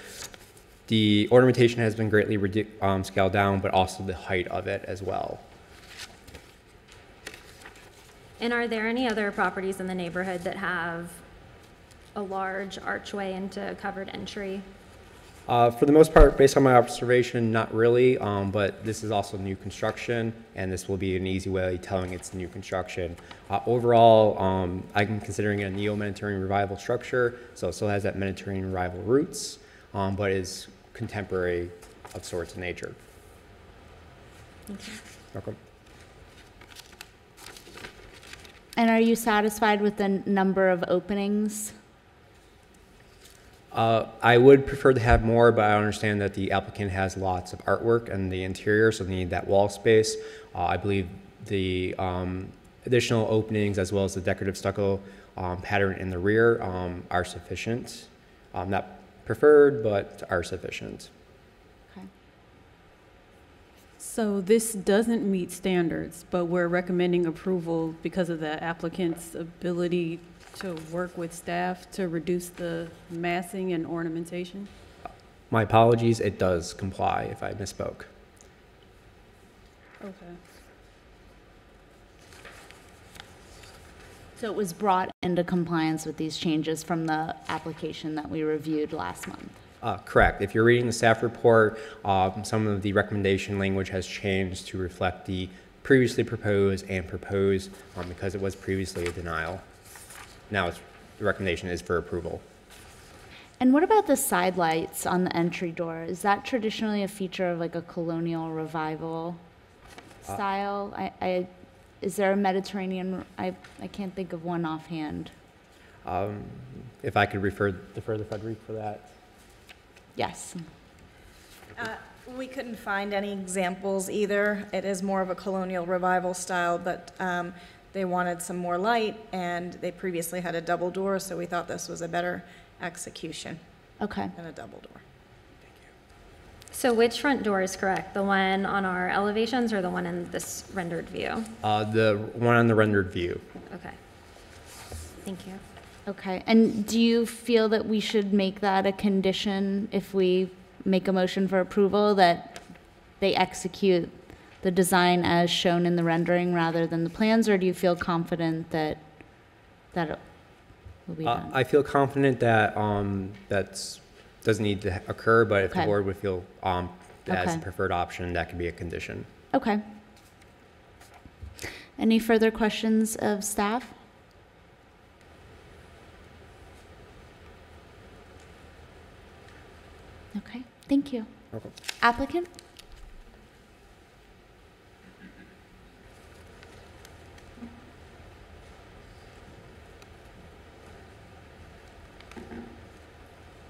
the ornamentation has been greatly scaled down, but also the height of it as well. And are there any other properties in the neighborhood that have a large archway into covered entry? For the most part, based on my observation, not really, but this is also new construction, and this will be an easy way of telling it's new construction. Overall, I'm considering it a neo-Mediterranean revival structure, so it still has that Mediterranean revival roots, but is contemporary of sorts in nature. Thank you. Welcome. And are you satisfied with the number of openings? I would prefer to have more, but I understand that the applicant has lots of artwork in the interior, so they need that wall space. I believe the additional openings as well as the decorative stucco pattern in the rear are sufficient. Not preferred, but are sufficient. Okay. So this doesn't meet standards, but we're recommending approval because of the applicant's ability to work with staff to reduce the massing and ornamentation? My apologies, it does comply if I misspoke. Okay. So it was brought into compliance with these changes from the application that we reviewed last month? Correct. If you're reading the staff report, some of the recommendation language has changed to reflect the previously proposed and proposed because it was previously a denial. Now the recommendation is for approval. And what about the side lights on the entry door? Is that traditionally a feature of like a colonial revival style? Is there a Mediterranean, I can't think of one offhand. If I could defer to Frederic for that. Yes. We couldn't find any examples either. It is more of a colonial revival style, but they wanted some more light, and they previously had a double door, so we thought this was a better execution Okay. than a double door. So which front door is correct? The one on our elevations or the one in this rendered view? The one on the rendered view. Okay. Thank you. Okay. And do you feel that we should make that a condition if we make a motion for approval, that they execute the design as shown in the rendering rather than the plans, or do you feel confident that it will be done? I feel confident that that doesn't need to occur, but if the board would feel that as the preferred option, that could be a condition. Okay. Any further questions of staff? Okay, thank you. Okay. Applicant?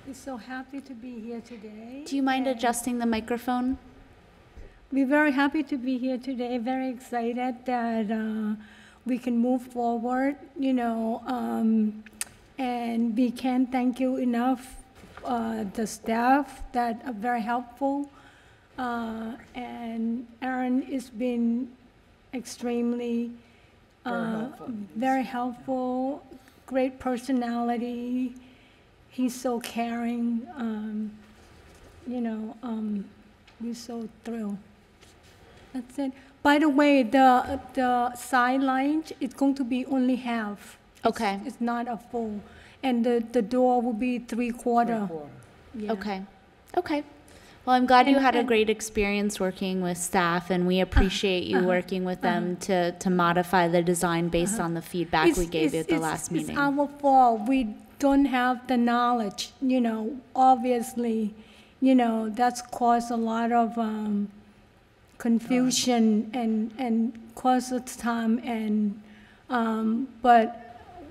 We're so happy to be here today. Do you mind adjusting the microphone? We're very happy to be here today, very excited that we can move forward, and we can't thank you enough, the staff that are very helpful, and Aaron has been extremely very helpful, great personality. He's so caring, we're so thrilled. That's it. By the way, the side line is going to be only half. Okay. It's not a full. And the door will be 3/4. Yeah. Okay. Okay. Well, I'm glad you had a And- great experience working with staff, and we appreciate you working with them to modify the design based on the feedback we gave you at the last meeting. It's our fault. We don't have the knowledge, obviously, that's caused a lot of confusion and caused us time, and but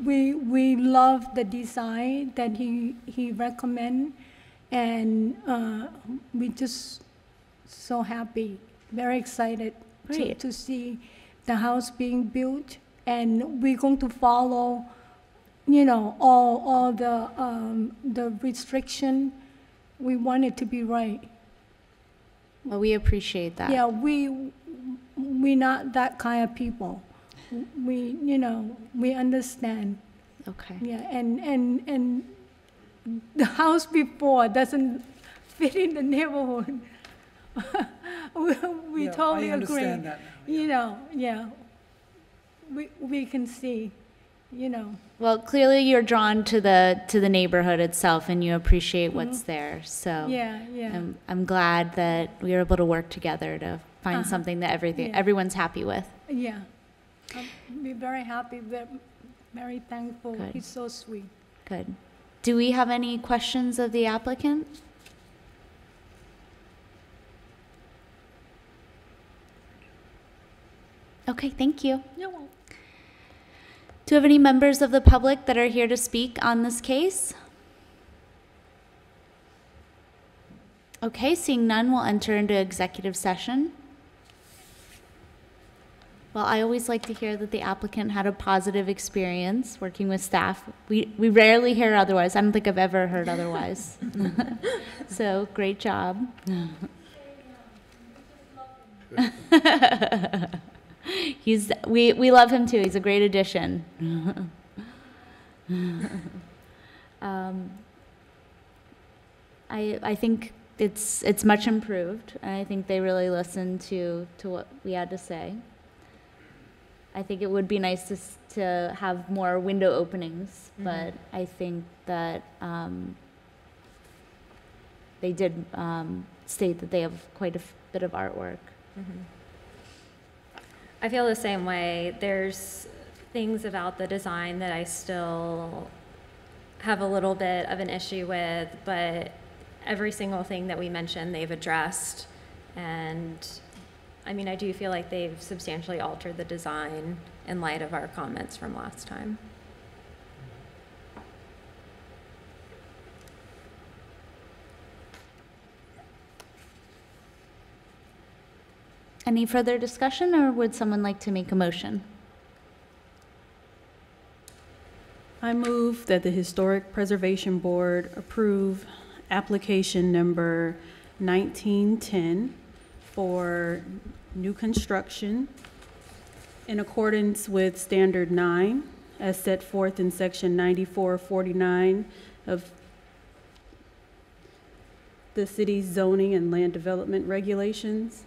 we love the design that he recommend, and we just so happy, very excited Great. to see the house being built, and we're going to follow, you know, all the restriction. We want it to be right. Well, we appreciate that. Yeah, we're not that kind of people. We, you know, we understand. Okay. Yeah, and the house before doesn't fit in the neighborhood. we Yeah, totally I agree. understand that now, You know, yeah. We can see, you know. Well, clearly you're drawn to the neighborhood itself, and you appreciate what's there. So Yeah, yeah. I'm glad that we were able to work together to find something that everyone's happy with. Yeah. We're very happy, very thankful. Good. He's so sweet. Good. Do we have any questions of the applicant? Okay, thank you. You're welcome. Do you have any members of the public that are here to speak on this case? Okay, seeing none, we'll enter into executive session. Well, I always like to hear that the applicant had a positive experience working with staff. We rarely hear otherwise. I don't think I've ever heard otherwise. So, great job. We love him too. He's a great addition. I think it's much improved, and I think they really listened to what we had to say. I think it would be nice to have more window openings, but I think that they did state that they have quite a bit of artwork. I feel the same way. There's things about the design that I still have a little bit of an issue with, but every single thing that we mentioned, they've addressed. And I mean, I do feel like they've substantially altered the design in light of our comments from last time. Any further discussion, or would someone like to make a motion? I move that the Historic Preservation Board approve application number 1910 for new construction in accordance with Standard 9 as set forth in Section 9449 of the city's zoning and land development regulations.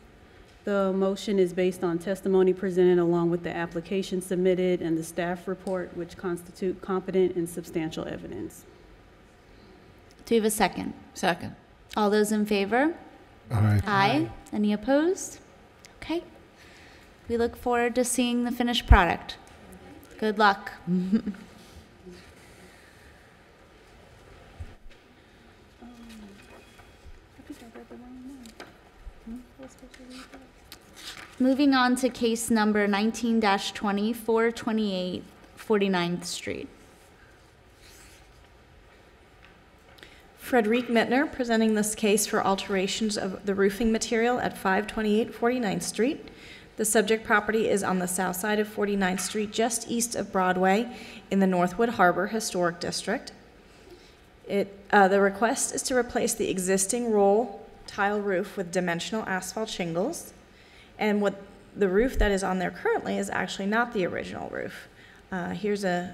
The motion is based on testimony presented along with the application submitted and the staff report, which constitute competent and substantial evidence. Do you have a second? Second. All those in favor? Aye. Aye. Any opposed? Okay. We look forward to seeing the finished product. Good luck. Moving on to case number 19-20, 428 49th Street. Frederic Mittner presenting this case for alterations of the roofing material at 528 49th Street. The subject property is on the south side of 49th Street, just east of Broadway in the Northwood Harbor Historic District. The request is to replace the existing roll tile roof with dimensional asphalt shingles. And what the roof that is on there currently is actually not the original roof. Here's a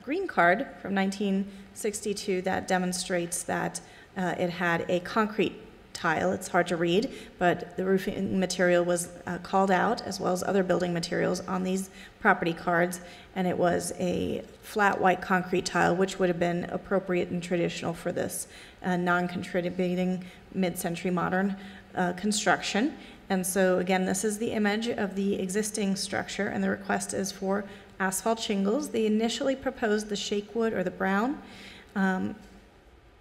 green card from 1962 that demonstrates that it had a concrete tile. It's hard to read, but the roofing material was called out, as well as other building materials on these property cards, and it was a flat white concrete tile, which would have been appropriate and traditional for this non-contributing mid-century modern construction. And so again, this is the image of the existing structure, and the request is for asphalt shingles. They initially proposed the shake wood or the brown,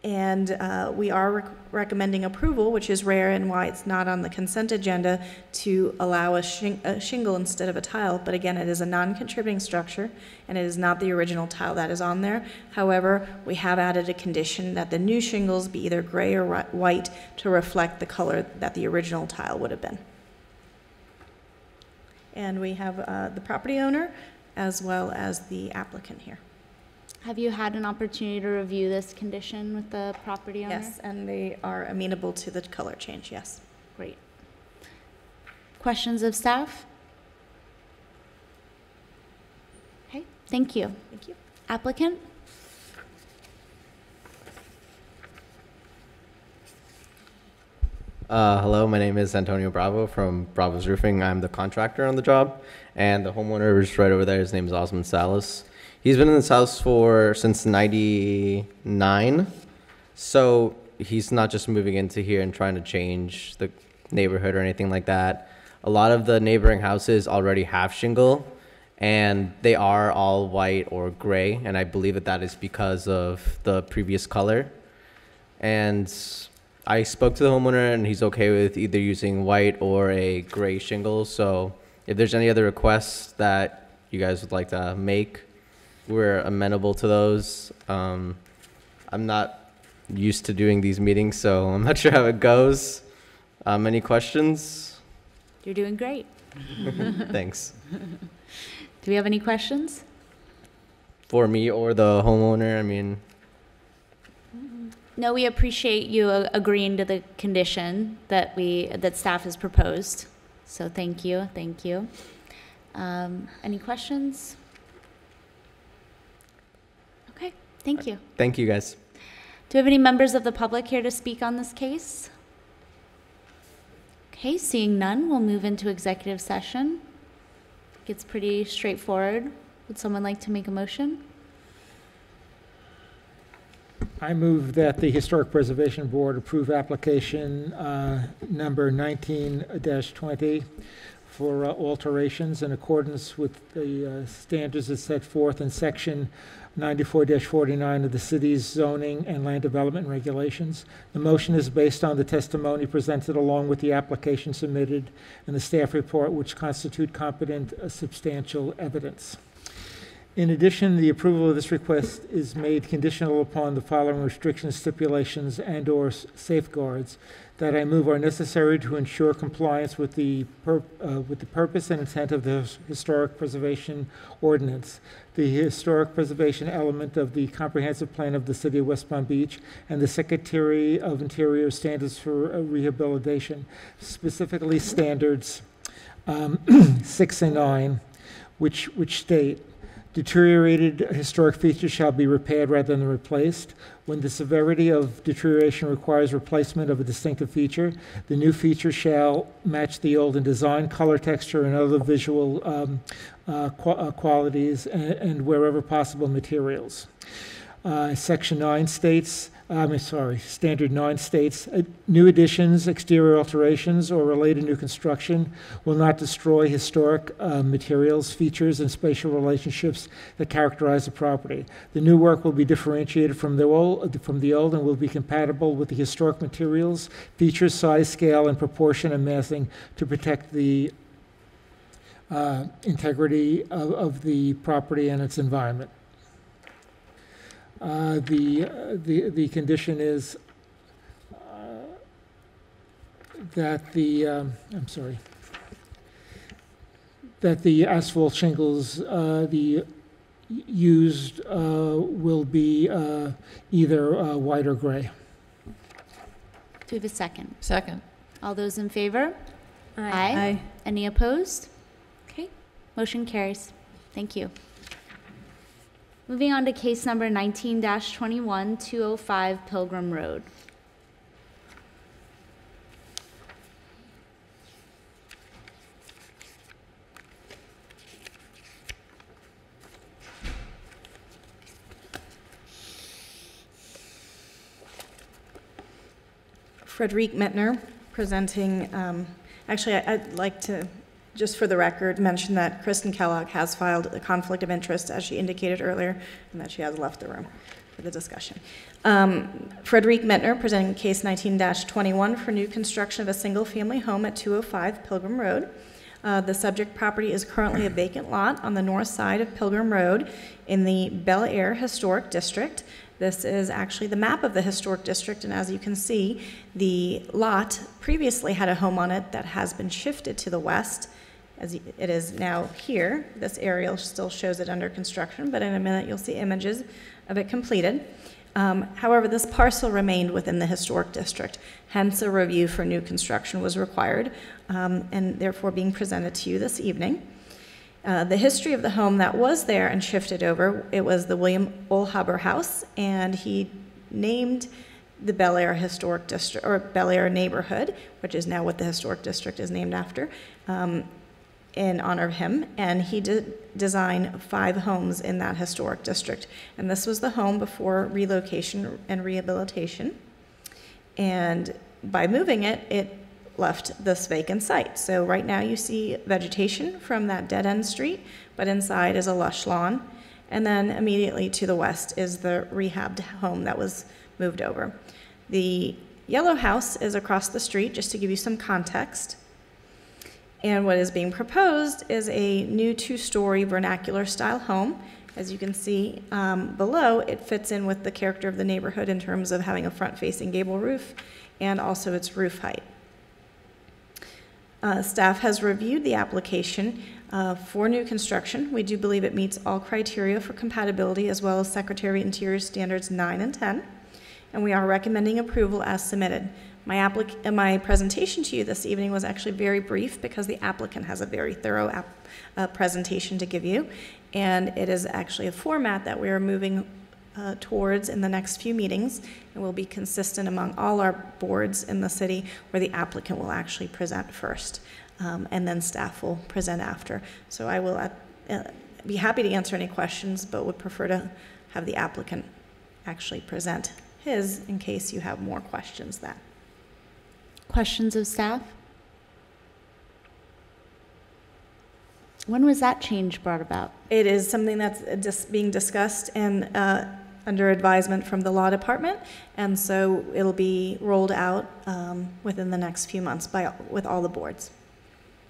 and we are recommending approval, which is rare and why it's not on the consent agenda, to allow a shingle instead of a tile. But again, it is a non-contributing structure, and it is not the original tile that is on there. However, we have added a condition that the new shingles be either gray or white to reflect the color that the original tile would have been. And we have the property owner as well as the applicant here. Have you had an opportunity to review this condition with the property owner? Yes, and they are amenable to the color change, yes. Great. Questions of staff? Okay, thank you. Thank you. Applicant? Hello, my name is Antonio Bravo from Bravo's Roofing. I'm the contractor on the job, and the homeowner is right over there. His name is Osmond Salas. He's been in this house since '99, so he's not just moving into here and trying to change the neighborhood or anything like that. A lot of the neighboring houses already have shingle, and they are all white or gray, and I believe that is because of the previous color. And I spoke to the homeowner, and he's okay with either using white or a gray shingle. So if there's any other requests that you guys would like to make, we're amenable to those. I'm not used to doing these meetings, so I'm not sure how it goes. Any questions? You're doing great. Thanks. Do we have any questions? For me or the homeowner, I mean. No, we appreciate you agreeing to the condition that staff has proposed. So thank you, thank you. Any questions? Okay, thank you. Thank you, guys. Do we have any members of the public here to speak on this case? Okay, seeing none, we'll move into executive session. It's pretty straightforward. Would someone like to make a motion? I move that the Historic Preservation Board approve application number 19-20 for alterations in accordance with the standards as set forth in section 94-49 of the city's zoning and land development regulations. The motion is based on the testimony presented along with the application submitted and the staff report, which constitute competent substantial evidence. In addition, the approval of this request is made conditional upon the following restrictions, stipulations, and/or safeguards that I move are necessary to ensure compliance with the purpose and intent of the Historic Preservation Ordinance, the historic preservation element of the comprehensive plan of the City of West Palm Beach, and the Secretary of Interior standards for rehabilitation, specifically standards 6 and 9, which state, deteriorated historic features shall be repaired rather than replaced. When the severity of deterioration requires replacement of a distinctive feature, the new feature shall match the old in design, color, texture, and other visual qualities, and wherever possible, materials. Section 9 states, Standard 9 states, new additions, exterior alterations, or related new construction will not destroy historic materials, features, and spatial relationships that characterize the property. The new work will be differentiated from the old and will be compatible with the historic materials, features, size, scale, and proportion and massing to protect the integrity of the property and its environment. The condition is that the asphalt shingles used will be either white or gray. Do we have a second? Second. All those in favor? Aye. Aye. Any opposed? Okay, motion carries. Thank you. Moving on to case number 19-21, 205 Pilgrim Road. Frederique Mettner presenting, actually I'd like to, just for the record, mention that Kristen Kellogg has filed a conflict of interest, as she indicated earlier, and that she has left the room for the discussion. Frederique Mettner presenting case 19-21 for new construction of a single-family home at 205 Pilgrim Road. The subject property is currently a vacant lot on the north side of Pilgrim Road in the Bel Air Historic District. This is actually the map of the historic district, and as you can see, the lot previously had a home on it that has been shifted to the west, it is now here. This aerial still shows it under construction, but in a minute you'll see images of it completed. However, this parcel remained within the historic district, hence a review for new construction was required, and therefore being presented to you this evening. The history of the home that was there and shifted over, it was the William Olhaber House, and he named the Bel Air Historic District, or Bel Air neighborhood, which is now what the historic district is named after, in honor of him. And he did design 5 homes in that historic district. And this was the home before relocation and rehabilitation. And by moving it, it left this vacant site. So right now you see vegetation from that dead-end street, but inside is a lush lawn. And then immediately to the west is the rehabbed home that was moved over. The yellow house is across the street, just to give you some context. And what is being proposed is a new 2-story vernacular style home. As you can see below, it fits in with the character of the neighborhood in terms of having a front-facing gable roof and also its roof height. Staff has reviewed the application for new construction. We do believe it meets all criteria for compatibility as well as Secretary of Interior Standards 9 and 10. And we are recommending approval as submitted. My presentation to you this evening was actually very brief because the applicant has a very thorough presentation to give you. And it is actually a format that we are moving towards in the next few meetings, and will be consistent among all our boards in the city, where the applicant will actually present first, and then staff will present after. So I will be happy to answer any questions, but would prefer to have the applicant actually present his in case you have more questions then. Questions of staff? When was that change brought about? It is something that's just being discussed and under advisement from the law department, and so it'll be rolled out within the next few months with all the boards.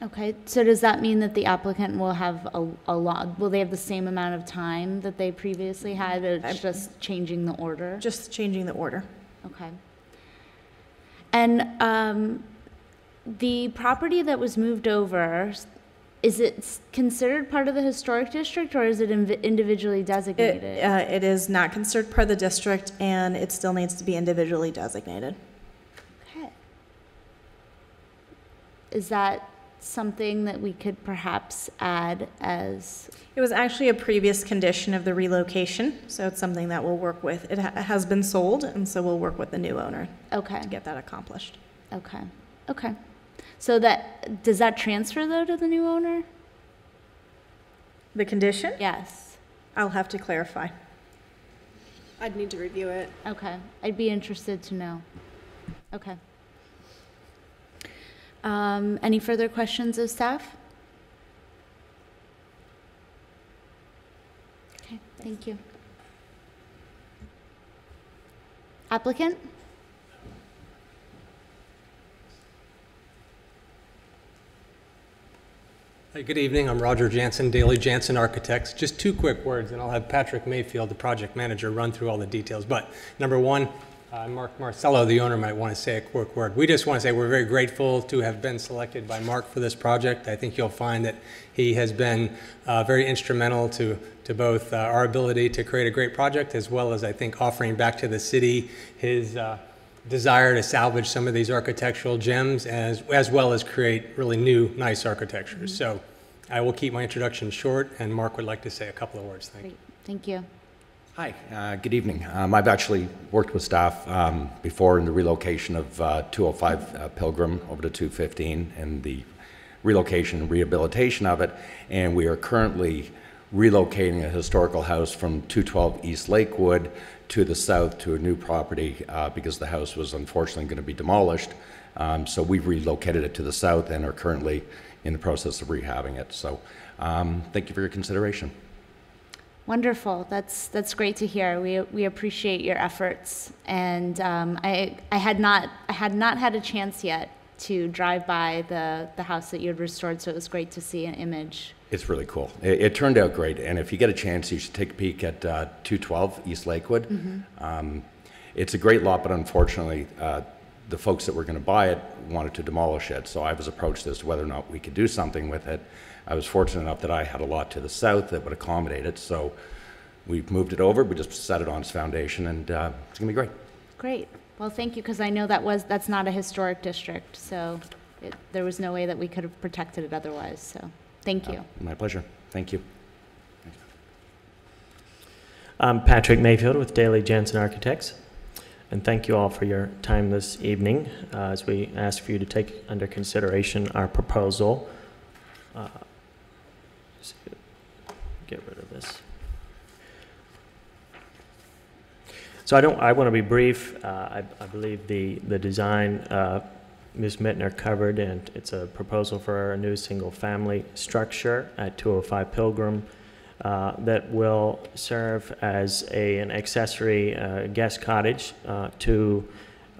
Okay, so does that mean that the applicant will have will they have the same amount of time that they previously had, or it's just changing the order? Just changing the order. Okay. And the property that was moved over, is it considered part of the historic district, or is it individually designated? It is not considered part of the district, and it still needs to be individually designated. Okay. Is that something that we could perhaps add as? It was actually a previous condition of the relocation, so it's something that we'll work with. It has been sold, and so we'll work with the new owner to get that accomplished. Okay. Okay. So does that transfer, though, to the new owner? The condition? Yes. I'll have to clarify. I'd need to review it. Okay. I'd be interested to know. Okay. Any further questions of staff? Okay, thank you. Applicant? Hey, good evening. I'm Roger Jansen, Daily Jansen Architects. Just 2 quick words, and I'll have Patrick Mayfield, the project manager, run through all the details. But number one, Mark Marcello, the owner, might want to say a quick word. We just want to say we're very grateful to have been selected by Mark for this project. I think you'll find that he has been very instrumental to both our ability to create a great project, as well as, I think, offering back to the city his desire to salvage some of these architectural gems, as well as create really new, nice architecture. So I will keep my introduction short, and Mark would like to say a couple of words. Thank you. Thank you. Hi, good evening. I've actually worked with staff before in the relocation of 205 Pilgrim over to 215 and the relocation and rehabilitation of it. And we are currently relocating a historical house from 212 East Lakewood to the south to a new property because the house was unfortunately going to be demolished. So we've relocated it to the south and are currently in the process of rehabbing it. So thank you for your consideration. Wonderful. That's great to hear. We appreciate your efforts, and I had not had a chance yet to drive by the house that you had restored, so it was great to see an image. It's really cool. It turned out great, and if you get a chance, you should take a peek at 212 East Lakewood. Mm-hmm. It's a great lot, but unfortunately, the folks that were going to buy it wanted to demolish it. So I was approached as to whether or not we could do something with it. I was fortunate enough that I had a lot to the south that would accommodate it. So we've moved it over. We just set it on its foundation, and it's going to be great. Great. Well, thank you, because I know that's not a historic district, so there was no way that we could have protected it otherwise. So thank you. My pleasure. Thank you. I'm Patrick Mayfield with Daly Jansen Architects, and thank you all for your time this evening as we ask for you to take under consideration our proposal. Get rid of this. So I want to be brief. I believe the design Ms. Mittner covered, and it's a proposal for a new single-family structure at 205 Pilgrim that will serve as an accessory guest cottage to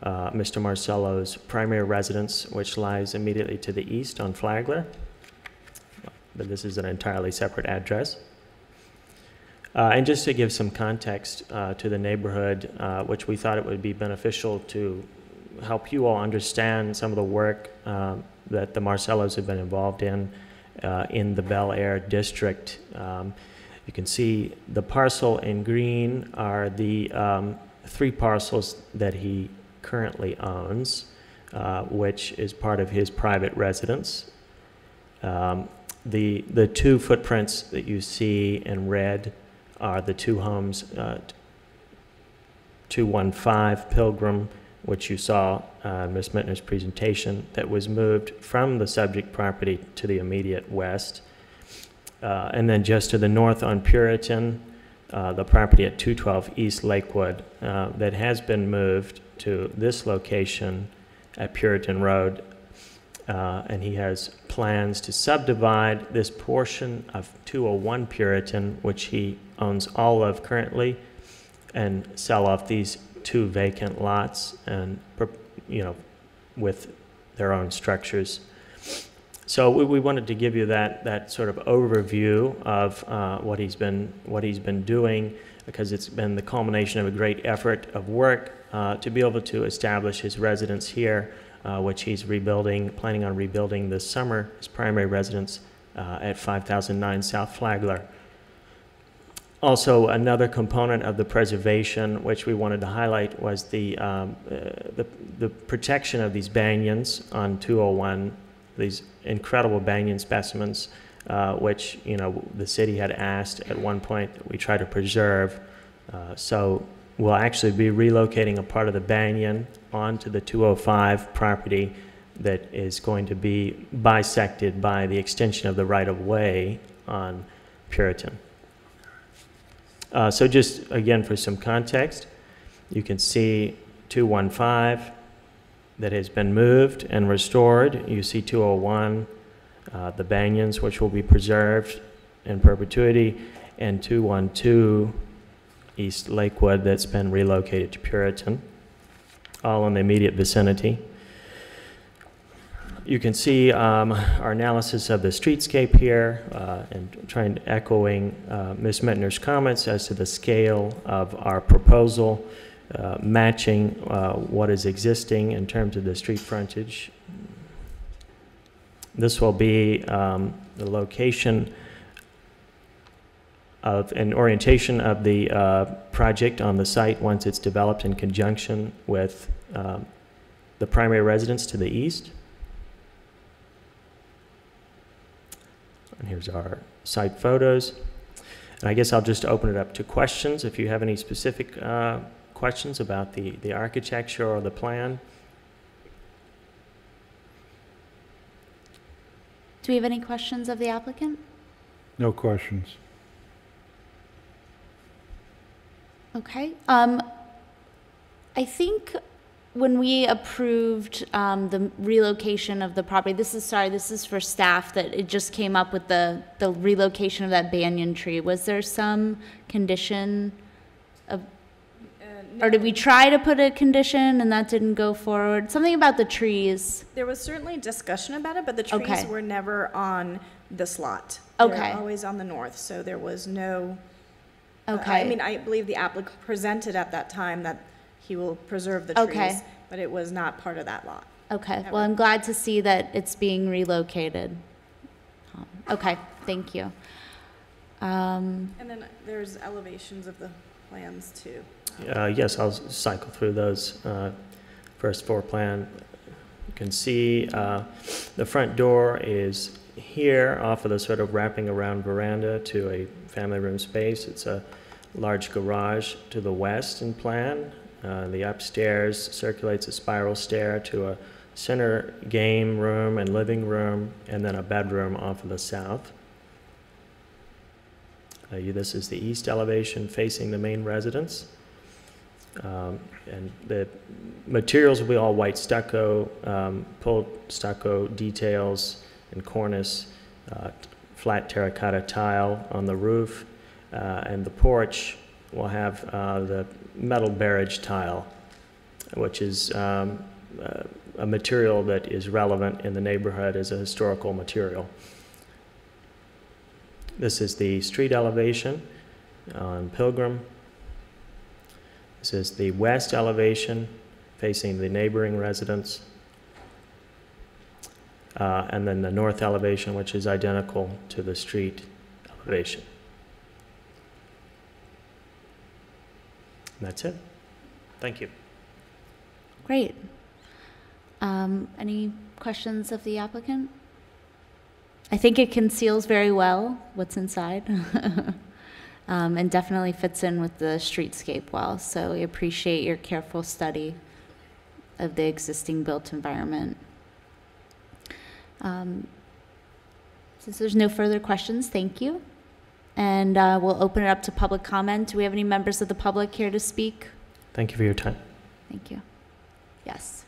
Mr. Marcello's primary residence, which lies immediately to the east on Flagler. But this is an entirely separate address. And just to give some context to the neighborhood, which we thought it would be beneficial to help you all understand some of the work that the Marcellos have been involved in the Bel Air district. You can see the parcel in green are the 3 parcels that he currently owns, which is part of his private residence. The 2 footprints that you see in red are the 2 homes, 215 Pilgrim, which you saw in Ms. Mittner's presentation, that was moved from the subject property to the immediate west. And then just to the north on Puritan, the property at 212 East Lakewood that has been moved to this location at Puritan Road. And he has plans to subdivide this portion of 201 Puritan, which he owns all of currently, and sell off these 2 vacant lots, and with their own structures. So we wanted to give you that sort of overview of what he's been doing, because it's been the culmination of a great effort of work to be able to establish his residence here, which he's planning on rebuilding this summer, his primary residence at 5009 South Flagler. Also, another component of the preservation, which we wanted to highlight, was the protection of these banyans on 201, these incredible banyan specimens, which the city had asked at one point that we try to preserve. So we'll actually be relocating a part of the banyan onto the 205 property that is going to be bisected by the extension of the right-of-way on Puritan. So just, again, for some context, you can see 215 that has been moved and restored. You see 201, the banyans, which will be preserved in perpetuity, and 212 East Lakewood that's been relocated to Puritan, all in the immediate vicinity. You can see our analysis of the streetscape here, and echoing Ms. Mittner's comments as to the scale of our proposal, matching what is existing in terms of the street frontage. This will be the location of an orientation of the project on the site once it's developed in conjunction with the primary residence to the east. And here's our site photos. And I guess I'll just open it up to questions. If you have any specific questions about the architecture or the plan. Do we have any questions of the applicant? No questions. Okay. I think when we approved the relocation of the property, this is for staff, that it just came up with the relocation of that banyan tree. Was there some condition of, or did we try to put a condition and that didn't go forward? Something about the trees. There was certainly discussion about it, but the trees were never on this lot. Okay. They're always on the north, so there was no. Okay. I mean, I believe the applicant presented at that time that he will preserve the trees, but it was not part of that lot. Okay, Ever. well, I'm glad to see that it's being relocated. Okay, thank you. And then there's elevations of the plans too. Yes, I'll cycle through those. First floor plan, you can see the front door is here off of the sort of wrapping around veranda to a family room space. It's a large garage to the west in plan. The upstairs circulates a spiral stair to a center game room and living room, and then a bedroom off of the south. This is the east elevation facing the main residence. And the materials will be all white stucco, pulled stucco details and cornice, flat terracotta tile on the roof, and the porch will have the metal barrage tile, which is a material that is relevant in the neighborhood as a historical material. This is the street elevation on Pilgrim. This is the west elevation facing the neighboring residence. And then the north elevation, which is identical to the street elevation. And that's it. Thank you. Great. Any questions of the applicant? I think it conceals very well what's inside. And definitely fits in with the streetscape well. So we appreciate your careful study of the existing built environment. Since there's no further questions, thank you. And we'll open it up to public comment. Do we have any members of the public here to speak? Thank you for your time. Thank you. Yes.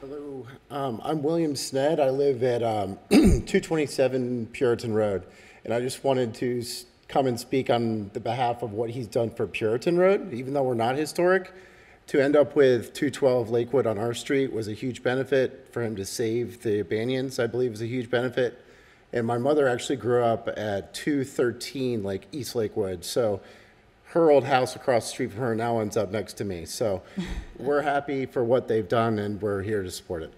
Hello, I'm William Sned. I live at 227 Puritan Road, and I just wanted to come and speak on the behalf of what he's done for Puritan Road, even though we're not historic. To end up with 212 Lakewood on our street was a huge benefit. For him to save the Banyans, I believe, was a huge benefit. And my mother actually grew up at 213 like East Lakewood, so her old house across the street from her now ends up next to me. So we're happy for what they've done, and we're here to support it.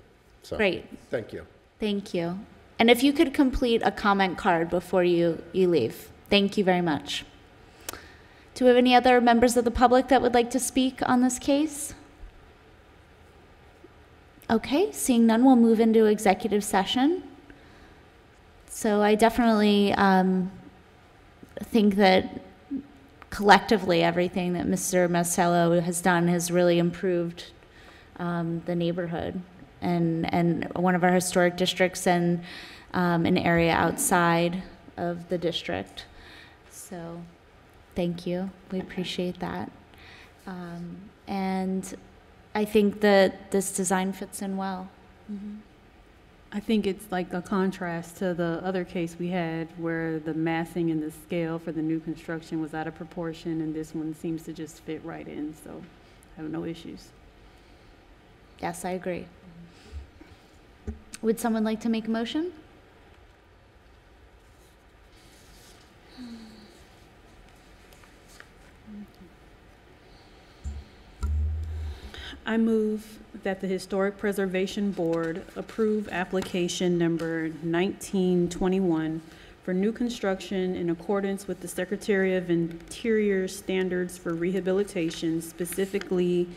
So, great. Thank you. Thank you. And if you could complete a comment card before you leave. Thank you very much. Do we have any other members of the public that would like to speak on this case? Okay, seeing none, we'll move into executive session. So I definitely think that collectively, everything that Mr. Marcello has done has really improved the neighborhood and one of our historic districts and an area outside of the district. So thank you. We appreciate that. And I think that this design fits in well. Mm-hmm. I think it's like a contrast to the other case we had where the massing and the scale for the new construction was out of proportion, and this one seems to just fit right in, so I have no issues. Yes, I agree. Would someone like to make a motion? I move that the Historic Preservation Board approve application number 1921 for new construction in accordance with the Secretary of Interior standards for rehabilitation, specifically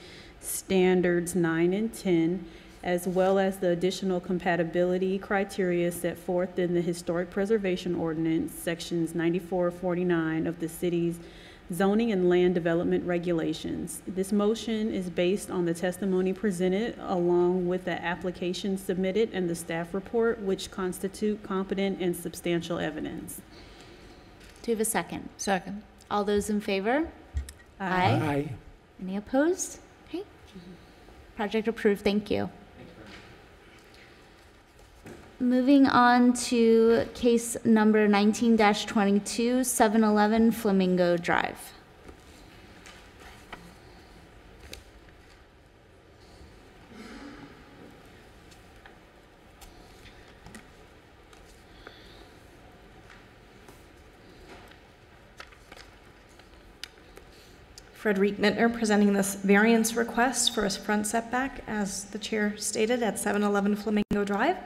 standards 9 and 10, as well as the additional compatibility criteria set forth in the Historic Preservation Ordinance, sections 94-49 of the city's zoning and land development regulations. This motion is based on the testimony presented along with the application submitted and the staff report, which constitute competent and substantial evidence. Do you have a second? Second. All those in favor? Aye. Aye. Any opposed? Okay. Project approved. Thank you. Moving on to case number 19-22, 711 Flamingo Drive. Frederic Mintner presenting this variance request for a front setback, as the chair stated, at 711 Flamingo Drive.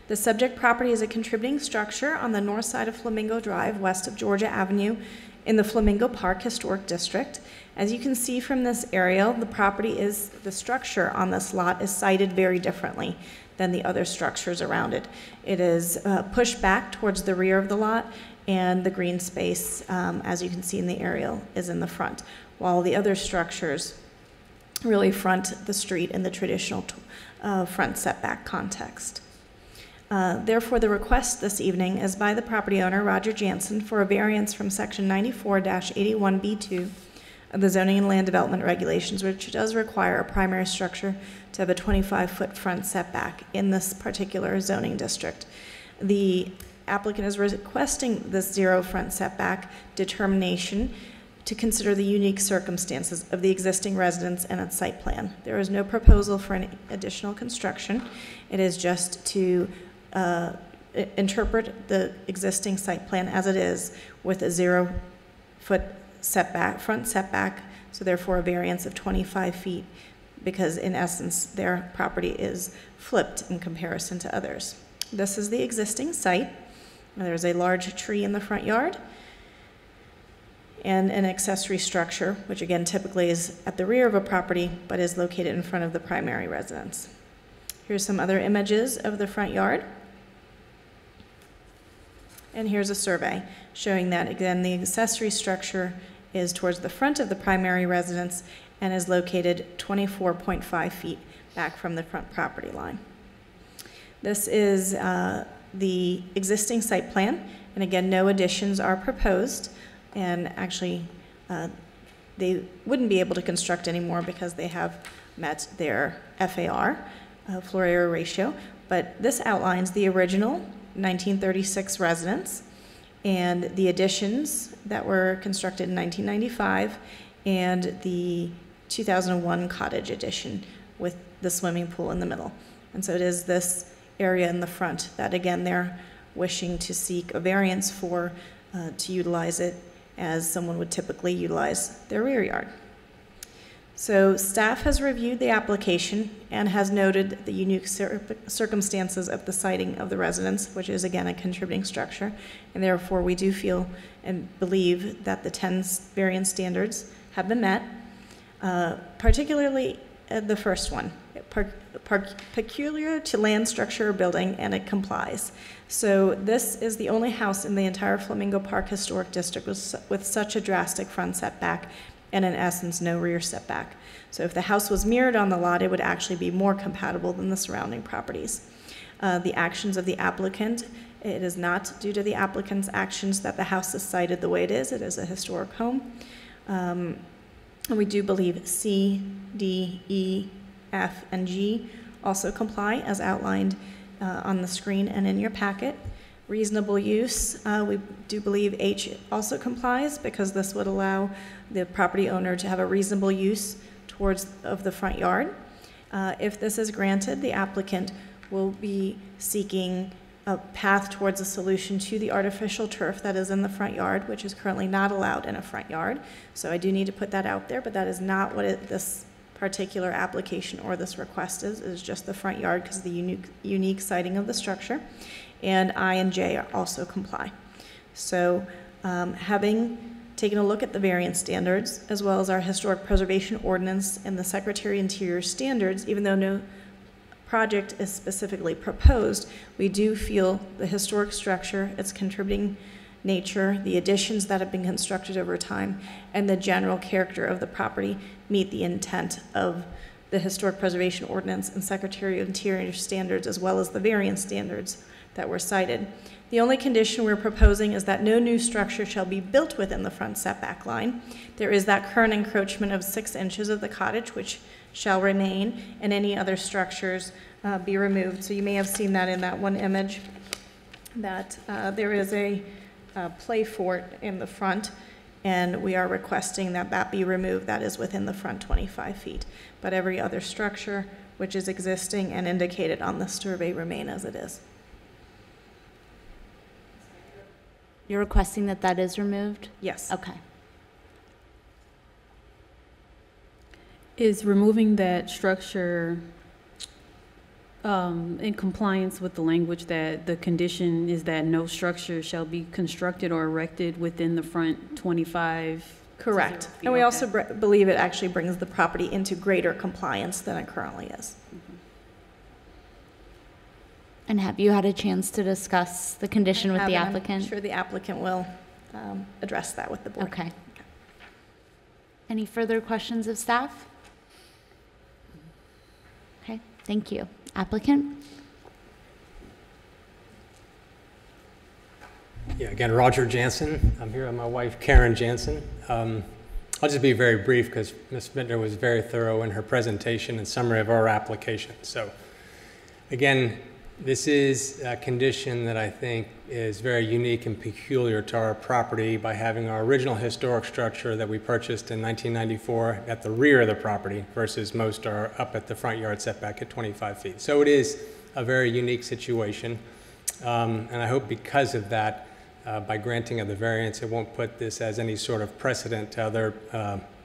The subject property is a contributing structure on the north side of Flamingo Drive, west of Georgia Avenue, in the Flamingo Park Historic District. As you can see from this aerial, the structure on this lot is sited very differently than the other structures around it. It is pushed back towards the rear of the lot, and the green space, as you can see in the aerial, is in the front, while the other structures really front the street in the traditional front setback context. Therefore, the request this evening is by the property owner, Roger Jansen, for a variance from Section 94-81B2 of the Zoning and Land Development Regulations, which does require a primary structure to have a 25-foot front setback in this particular zoning district. The applicant is requesting this zero front setback determination to consider the unique circumstances of the existing residence and its site plan. There is no proposal for any additional construction. It is just to interpret the existing site plan as it is, with a 0-foot setback, front setback, so therefore a variance of 25 feet, because in essence their property is flipped in comparison to others. This is the existing site. There's a large tree in the front yard and an accessory structure, which again typically is at the rear of a property but is located in front of the primary residence. Here's some other images of the front yard. And here's a survey showing that, again, the accessory structure is towards the front of the primary residence and is located 24.5 feet back from the front property line. This is the existing site plan, and again, no additions are proposed, and actually they wouldn't be able to construct anymore because they have met their FAR, floor area ratio, but this outlines the original 1936 residence and the additions that were constructed in 1995 and the 2001 cottage addition with the swimming pool in the middle. And so it is this area in the front that, again, they're wishing to seek a variance for, to utilize it as someone would typically utilize their rear yard. So staff has reviewed the application and has noted the unique circumstances of the siting of the residence, which is again a contributing structure, and therefore we do feel and believe that the 10 variance standards have been met, particularly the first one, peculiar to land, structure, or building, and it complies. So this is the only house in the entire Flamingo Park Historic District with such a drastic front setback and in essence no rear setback. So if the house was mirrored on the lot, it would actually be more compatible than the surrounding properties. The actions of the applicant, it is not due to the applicant's actions that the house is sited the way it is. It is a historic home. And we do believe C, D, E, F, and G also comply as outlined on the screen and in your packet. Reasonable use, we do believe H also complies because this would allow the property owner to have a reasonable use towards of the front yard. If this is granted, the applicant will be seeking a path towards a solution to the artificial turf that is in the front yard, which is currently not allowed in a front yard. So I do need to put that out there, but that is not what this particular application or this request is. It is just the front yard because of the unique siting of the structure. And I and J also comply. So having taken a look at the variance standards, as well as our historic preservation ordinance and the Secretary of Interior standards, even though no project is specifically proposed, we do feel the historic structure, its contributing nature, the additions that have been constructed over time, and the general character of the property meet the intent of the historic preservation ordinance and Secretary of Interior standards, as well as the variance standards that were cited. The only condition we're proposing is that no new structure shall be built within the front setback line. There is that current encroachment of 6 inches of the cottage, which shall remain, and any other structures be removed. So you may have seen that in that one image, that there is a play fort in the front, and we are requesting that that be removed. That is within the front 25 feet. But every other structure which is existing and indicated on the survey remain as it is. You're requesting that that is removed? Yes. Okay. Is removing that structure in compliance with the language that the condition is that no structure shall be constructed or erected within the front 25? Correct. And we also believe it actually brings the property into greater compliance than it currently is. And have you had a chance to discuss the condition with the applicant? I'm sure the applicant will address that with the board. Okay. Any further questions of staff? Okay, thank you. Applicant? Yeah, again, Roger Jansen. I'm here with my wife, Karen Jansen. I'll just be very brief because Ms. Mittner was very thorough in her presentation and summary of our application. So, again, this is a condition that I think is very unique and peculiar to our property by having our original historic structure that we purchased in 1994 at the rear of the property versus most are up at the front yard setback at 25 feet. So it is a very unique situation. And I hope because of that, by granting of the variance, it won't put this as any sort of precedent to other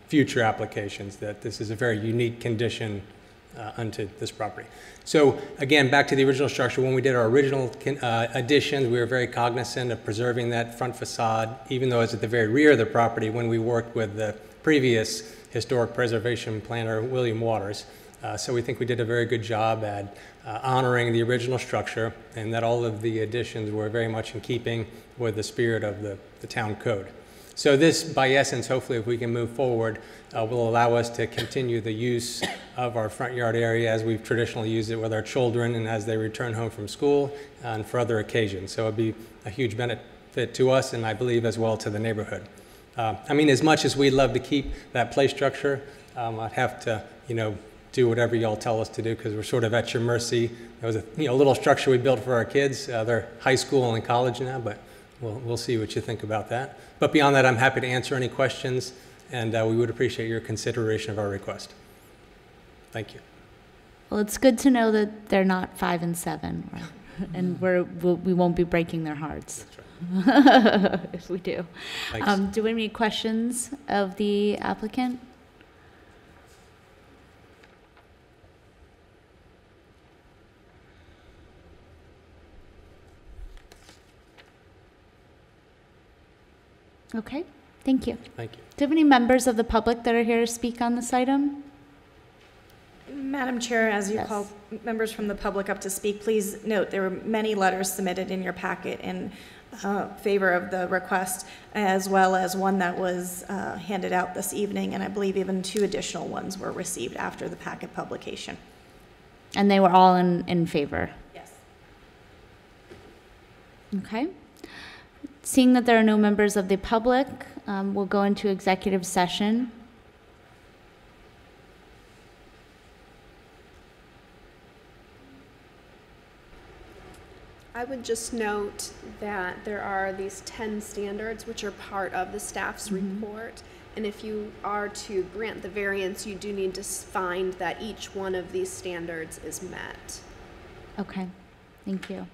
future applications, that this is a very unique condition unto this property. So again, back to the original structure, when we did our original additions, we were very cognizant of preserving that front facade, even though it's at the very rear of the property when we worked with the previous historic preservation planner, William Waters. So we think we did a very good job at honoring the original structure, and that all of the additions were very much in keeping with the spirit of the town code. So this, by essence, hopefully if we can move forward, will allow us to continue the use of our front yard area as we've traditionally used it with our children and as they return home from school and for other occasions. So it'd be a huge benefit to us and I believe as well to the neighborhood. I mean, as much as we'd love to keep that play structure, I'd have to, do whatever y'all tell us to do because we're sort of at your mercy. There was a little structure we built for our kids. They're high school and college now, but we'll see what you think about that. But beyond that, I'm happy to answer any questions, and we would appreciate your consideration of our request. Thank you. Well, it's good to know that they're not 5 and 7, right? And we won't be breaking their hearts. That's right. If we do. Do we have any questions of the applicant? Okay, thank you. Thank you. Do you have any members of the public that are here to speak on this item? Madam Chair, as you call members from the public up to speak, please note there were many letters submitted in your packet in favor of the request, as well as one that was handed out this evening, and I believe even 2 additional ones were received after the packet publication. And they were all in favor? Yes. Okay. Seeing that there are no members of the public, we'll go into executive session. I would just note that there are these 10 standards which are part of the staff's report, and if you are to grant the variance, you do need to find that each one of these standards is met. Okay, thank you.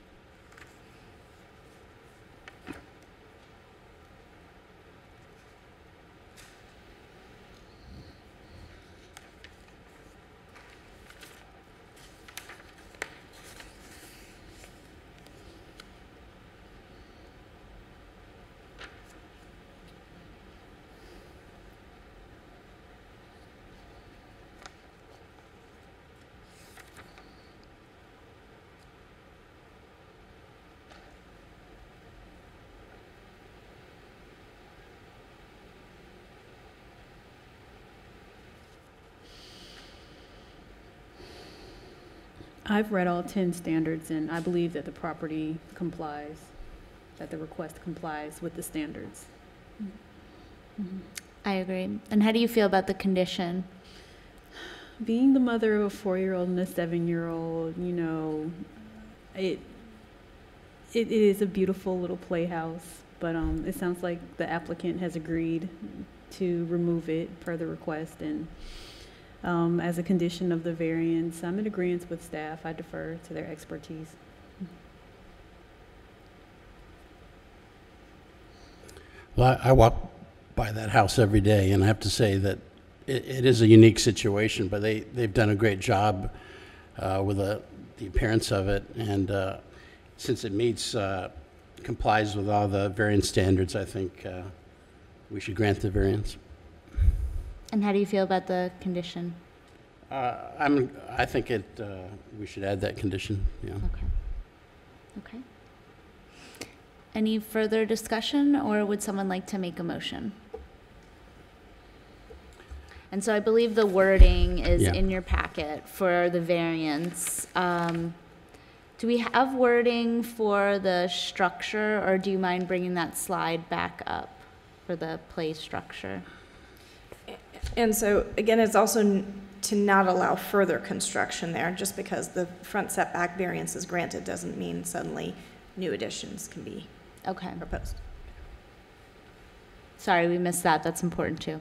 I've read all 10 standards, and I believe that the property complies, that the request complies with the standards. I agree. And how do you feel about the condition? Being the mother of a 4-year-old and a 7-year-old, it is a beautiful little playhouse, but it sounds like the applicant has agreed to remove it per the request, and as a condition of the variance, I'm in agreement with staff. I defer to their expertise. Well, I walk by that house every day, and I have to say that it is a unique situation, but they've done a great job with the appearance of it, and since it complies with all the variance standards, I think we should grant the variance. And how do you feel about the condition? I think we should add that condition, yeah. Okay. Any further discussion, or would someone like to make a motion? And so I believe the wording is in your packet for the variance. Do we have wording for the structure, or do you mind bringing that slide back up for the play structure? And so, again, it's also to not allow further construction there. Just because the front setback variance is granted doesn't mean suddenly new additions can be proposed. Sorry, we missed that. That's important too.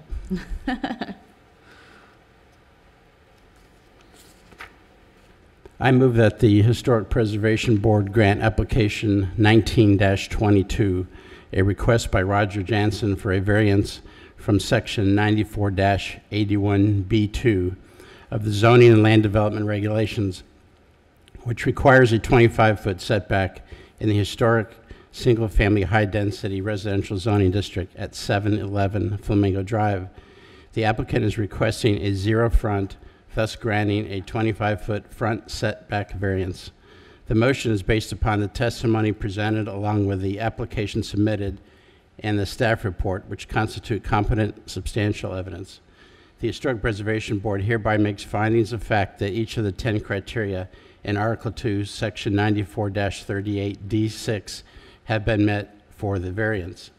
I move that the Historic Preservation Board grant application 19-22, a request by Roger Jansen for a variance from section 94-81B2 of the Zoning and Land Development Regulations, which requires a 25-foot setback in the historic single-family high-density residential zoning district at 711 Flamingo Drive. The applicant is requesting a zero front, thus granting a 25-foot front setback variance. The motion is based upon the testimony presented along with the application submitted and the staff report, which constitute competent, substantial evidence. The Historic Preservation Board hereby makes findings of fact that each of the 10 criteria in Article 2, Section 94-38D6 have been met for the variance.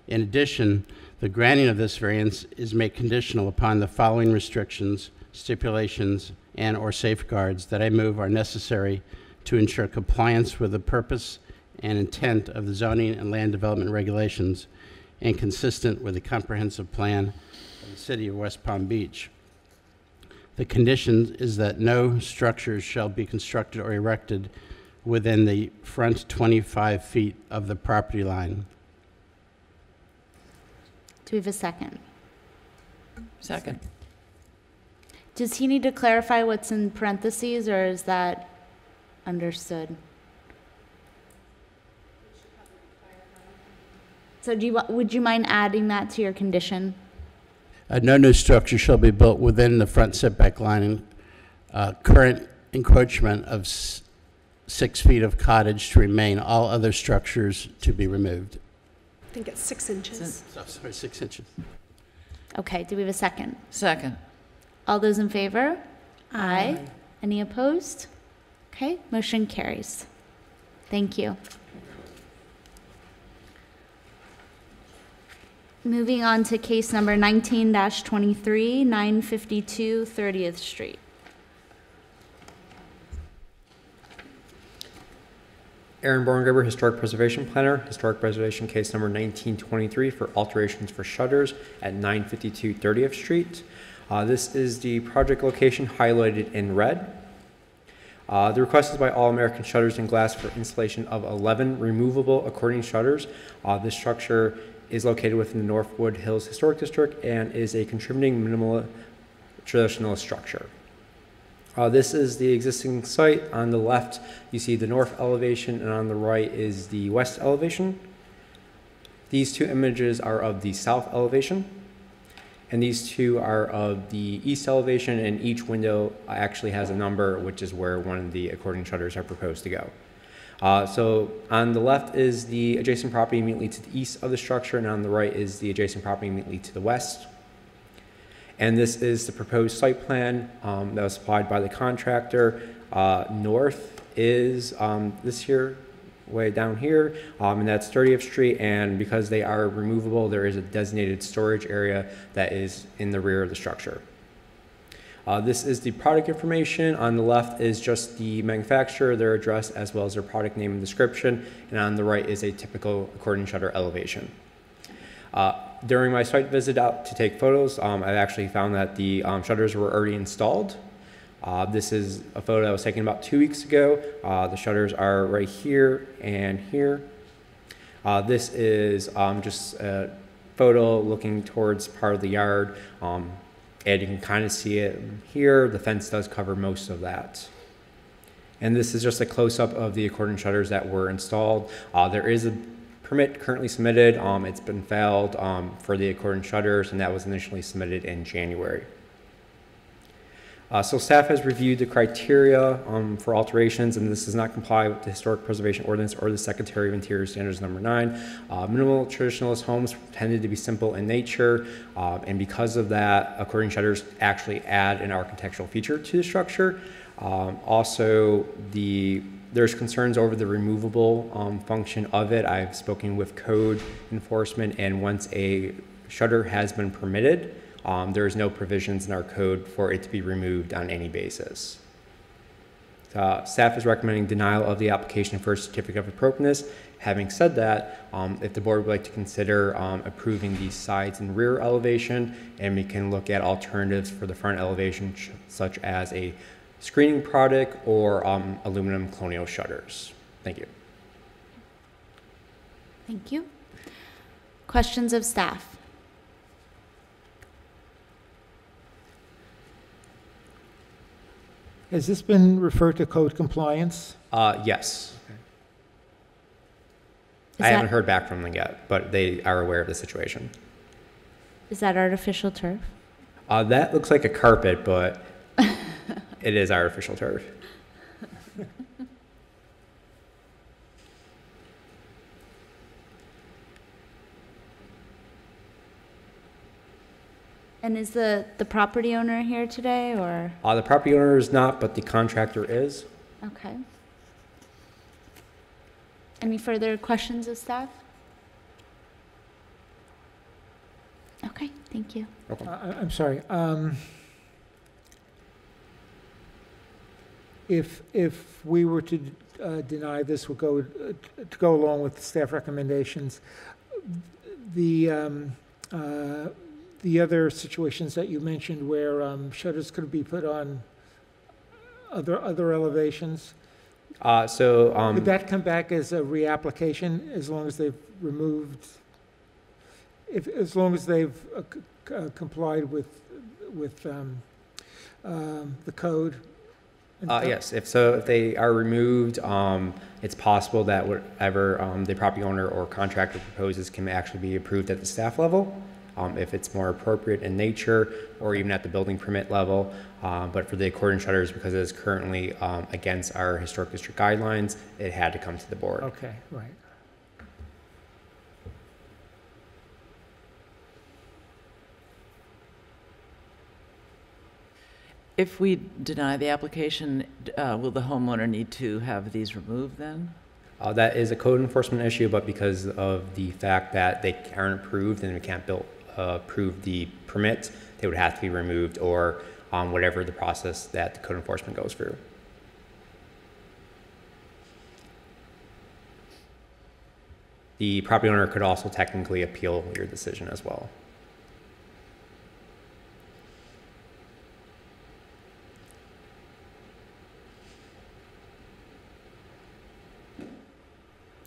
In addition, the granting of this variance is made conditional upon the following restrictions, stipulations, and/or safeguards that I move are necessary to ensure compliance with the purpose and intent of the zoning and land development regulations and consistent with the comprehensive plan of the City of West Palm Beach. The condition is that no structures shall be constructed or erected within the front 25 feet of the property line. Do we have a second? Second. Does he need to clarify what's in parentheses, or is that understood? So would you mind adding that to your condition? No new structure shall be built within the front setback line. Current encroachment of 6 feet of cottage to remain. All other structures to be removed. I think it's 6 inches. Sorry, 6 inches. Okay, do we have a second? Second. All those in favor? Aye. Any opposed? Okay, motion carries. Thank you. Moving on to case number 19-23, 952 30th Street. Aaron Borngraber, Historic Preservation Planner, Historic Preservation Case Number 1923 for alterations for shutters at 952 30th Street. This is the project location highlighted in red. The request is by All American Shutters and Glass for installation of 11 removable accordion shutters. This structure is located within the Northwood Hills Historic District and is a contributing minimal traditional structure. This is the existing site. On the left, you see the north elevation, and on the right is the west elevation. These two images are of the south elevation, and these two are of the east elevation, and each window actually has a number, which is where one of the accordion shutters are proposed to go. So on the left is the adjacent property immediately to the east of the structure, and on the right is the adjacent property immediately to the west. And this is the proposed site plan that was supplied by the contractor. North is this here, way down here, and that's 30th Street, and because they are removable, there is a designated storage area that is in the rear of the structure. This is the product information. On the left is just the manufacturer, their address, as well as their product name and description, and on the right is a typical accordion shutter elevation. During my site visit out to take photos, I actually found that the shutters were already installed. This is a photo that was taken about 2 weeks ago. The shutters are right here and here. This is just a photo looking towards part of the yard. And you can kind of see it here. The fence does cover most of that. And this is just a close-up of the accordion shutters that were installed. There is a permit currently submitted. It's been filed for the accordion shutters, and that was initially submitted in January. So staff has reviewed the criteria for alterations, and this does not comply with the Historic Preservation Ordinance or the Secretary of Interior Standards Number 9. Minimal traditionalist homes tended to be simple in nature, and because of that, accordion shutters actually add an architectural feature to the structure. Also, there's concerns over the removable function of it. I've spoken with code enforcement, and once a shutter has been permitted, there is no provisions in our code for it to be removed on any basis. Staff is recommending denial of the application for a certificate of appropriateness. Having said that, if the board would like to consider approving the sides and rear elevation, and we can look at alternatives for the front elevation, such as a screening product or aluminum colonial shutters. Thank you. Thank you. Questions of staff? Has this been referred to code compliance? Yes. I haven't heard back from them yet, but they are aware of the situation. Is that artificial turf? That looks like a carpet, but it is artificial turf. And is the property owner here today, or? The property owner is not, but the contractor is. Okay. Any further questions of staff? Okay, thank you. I'm sorry. If we were to deny this, we'll go to go along with the staff recommendations. The other situations that you mentioned where shutters could be put on other elevations, would that come back as a reapplication as long as they've removed, as long as they've complied with the code? Yes, if they are removed, it's possible that whatever the property owner or contractor proposes can actually be approved at the staff level, if it's more appropriate in nature, or even at the building permit level. But for the accordion shutters, because it is currently against our historic district guidelines, it had to come to the board. Okay, right. If we deny the application, will the homeowner need to have these removed then? That is a code enforcement issue, but because of the fact that they aren't approved and we can't approve the permit, they would have to be removed, or whatever the process that the code enforcement goes through. The property owner could also technically appeal your decision as well.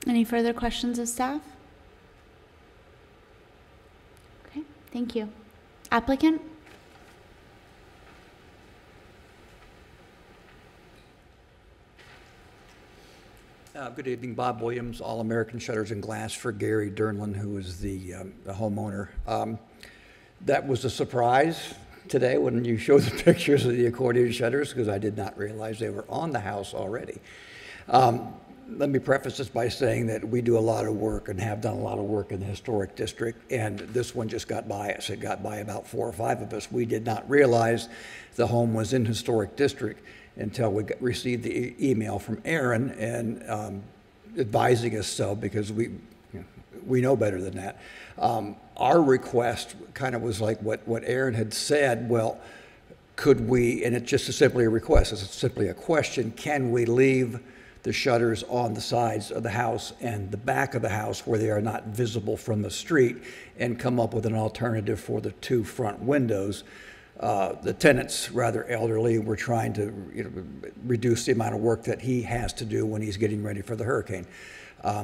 Any further questions of staff? Okay, thank you. Applicant? Good evening, Bob Williams, All-American Shutters and Glass for Gary Dernlin, who is the homeowner. That was a surprise today when you showed the pictures of the accordion shutters, because I did not realize they were on the house already. Let me preface this by saying that we do a lot of work and have done a lot of work in the historic district, and this one just got by us. It got by about 4 or 5 of us. We did not realize the home was in historic district until we received the email from Aaron and advising us so, because we know better than that. Our request kind of was like what Aaron had said. Well, could we, and it's just simply a request, it's simply a question, can we leave the shutters on the sides of the house and the back of the house where they are not visible from the street, and come up with an alternative for the 2 front windows? The tenant's rather elderly. We're trying to reduce the amount of work that he has to do when he's getting ready for the hurricane.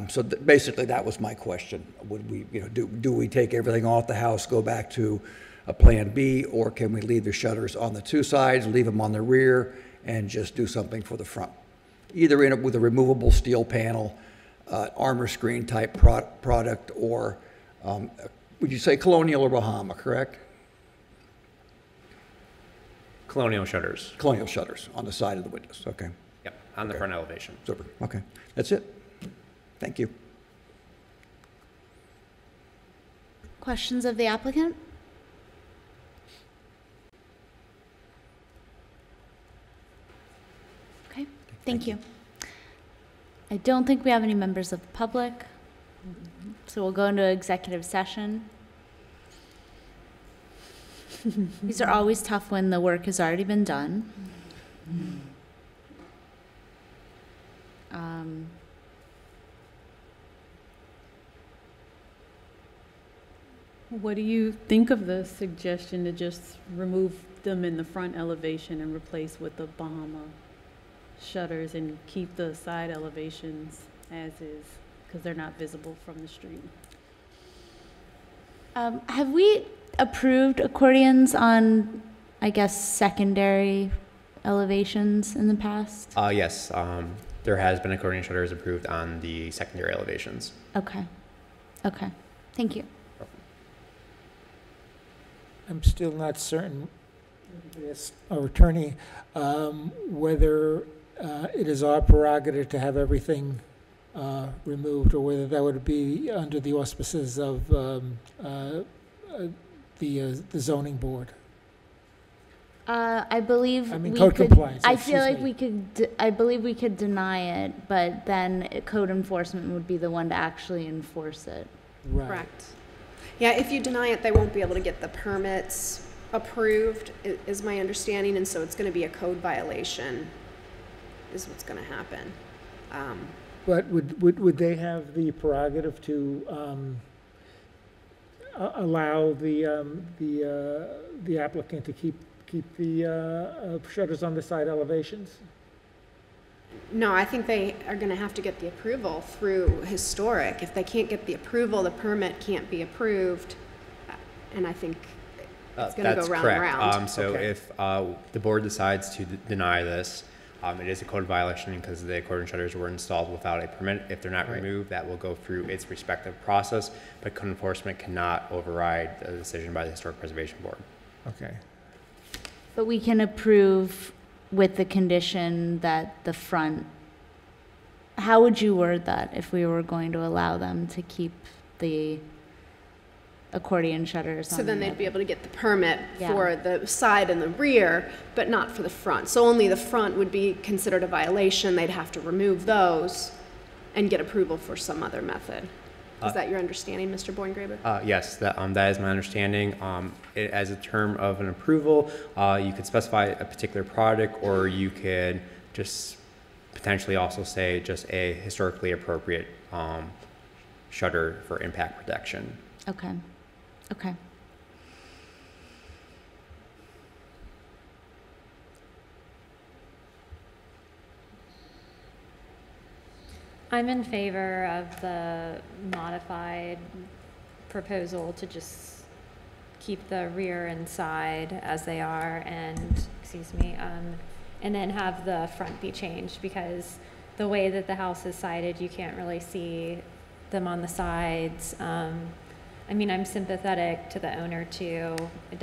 So basically that was my question. Would we, do we take everything off the house, go back to a plan B, or can we leave the shutters on the two sides, leave them on the rear, and just do something for the front? Either in it with a removable steel panel, armor screen type product, or would you say Colonial or Bahama, correct? Colonial shutters. Colonial shutters on the side of the windows, okay. Yep, on the front elevation. Super, okay. That's it. Thank you. Questions of the applicant? Okay, thank you. I don't think we have any members of the public, so we'll go into executive session. These are always tough when the work has already been done. What do you think of the suggestion to just remove them in the front elevation and replace with the Bahama shutters and keep the side elevations as is, because they're not visible from the street? Have we approved accordions on, I guess, secondary elevations in the past? Yes, there has been accordion shutters approved on the secondary elevations. Okay. Okay. Thank you. I'm still not certain, yes, our attorney, whether it is our prerogative to have everything removed, or whether that would be under the auspices of the zoning board. I believe I mean, we code could, compliance, I feel excuse like me. we could, I believe we could deny it, but then code enforcement would be the one to actually enforce it. Right. Correct. Yeah, if you deny it, they won't be able to get the permits approved, is my understanding, and so it's going to be a code violation, is what's going to happen. But would they have the prerogative to allow the applicant to keep the shutters on the side elevations? No, I think they are going to have to get the approval through historic. If they can't get the approval, the permit can't be approved, and I think it's going to go round and round. So if the board decides to deny this, it is a code violation because the accordion shutters were installed without a permit. If they're not removed, that will go through its respective process, but code enforcement cannot override the decision by the Historic Preservation Board. Okay. But we can approve with the condition that the front, how would you word that if we were going to allow them to keep the accordion shutters on? So then the they'd be able to get the permit Yeah. for the side and the rear, but not for the front. So only the front would be considered a violation. They'd have to remove those and get approval for some other method. Is that your understanding, Mr. Borngraber? Yes, that is my understanding. As a term of an approval, you could specify a particular product, or you could just potentially also say just a historically appropriate shutter for impact protection. Okay. Okay. I'm in favor of the modified proposal to just keep the rear and side as they are, and, and then have the front be changed, because the way that the house is sided, you can't really see them on the sides. I mean, I'm sympathetic to the owner too. It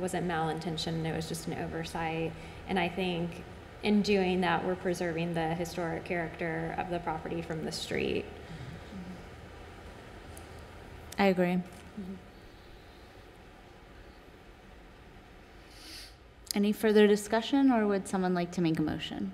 wasn't malintentioned, it was just an oversight. And I think in doing that, we're preserving the historic character of the property from the street. I agree. Any further discussion, or would someone like to make a motion?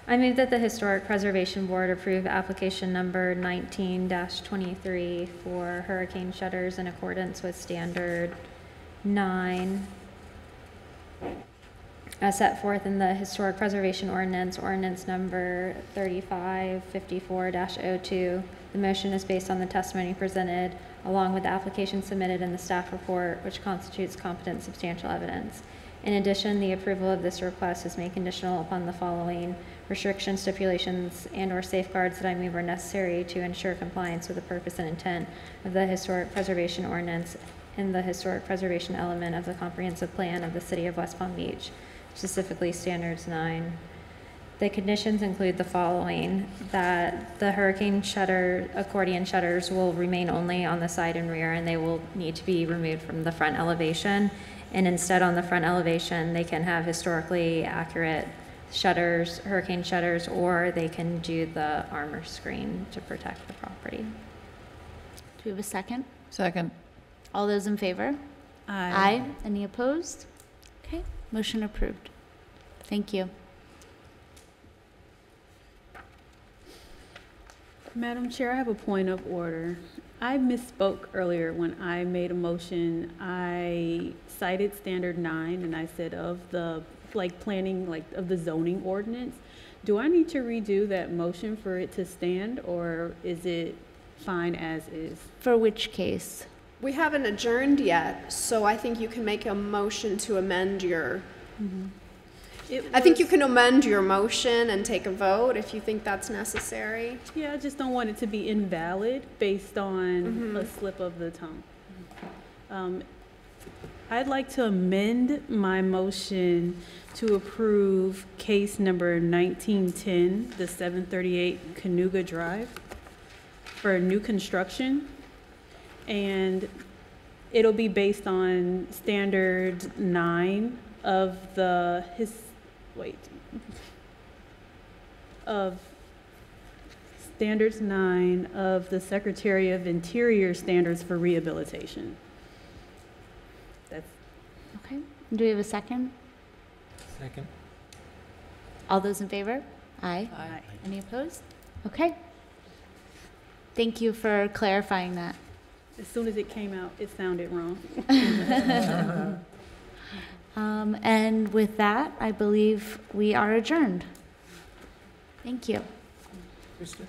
I move that the Historic Preservation Board approve application number 19-23 for hurricane shutters in accordance with standard 9 as set forth in the Historic Preservation Ordinance, ordinance number 3554-02, The motion is based on the testimony presented, along with the application submitted in the staff report, which constitutes competent substantial evidence. In addition, the approval of this request is made conditional upon the following restrictions, stipulations, and/or safeguards that I move are necessary to ensure compliance with the purpose and intent of the Historic Preservation Ordinance and the Historic Preservation element of the Comprehensive Plan of the City of West Palm Beach, specifically Standards 9. The conditions include the following: that the hurricane shutter, accordion shutters will remain only on the side and rear, and they will need to be removed from the front elevation. And instead, on the front elevation, they can have historically accurate shutters, hurricane shutters, or they can do the armor screen to protect the property. Do we have a second? Second. All those in favor? Aye. Any opposed? Okay, motion approved. Thank you. Madam Chair, I have a point of order. I misspoke earlier when I made a motion. I cited Standard 9 and I said of the planning, of the zoning ordinance. Do I need to redo that motion for it to stand, or is it fine as is? For which case? We haven't adjourned yet, so I think you can make a motion to amend your. I think you can amend your motion and take a vote if you think that's necessary. Yeah, I just don't want it to be invalid based on a slip of the tongue. I'd like to amend my motion to approve case number 1910, the 738 Cayuga Drive, for new construction. And it'll be based on standard 9 of the standards 9 of the Secretary of Interior standards for rehabilitation. That's okay. Do we have a second? Second. All those in favor? Aye. Aye. Any opposed? Okay. Thank you for clarifying that. As soon as it came out, it sounded wrong. And with that, I believe we are adjourned. Thank you. Kristen?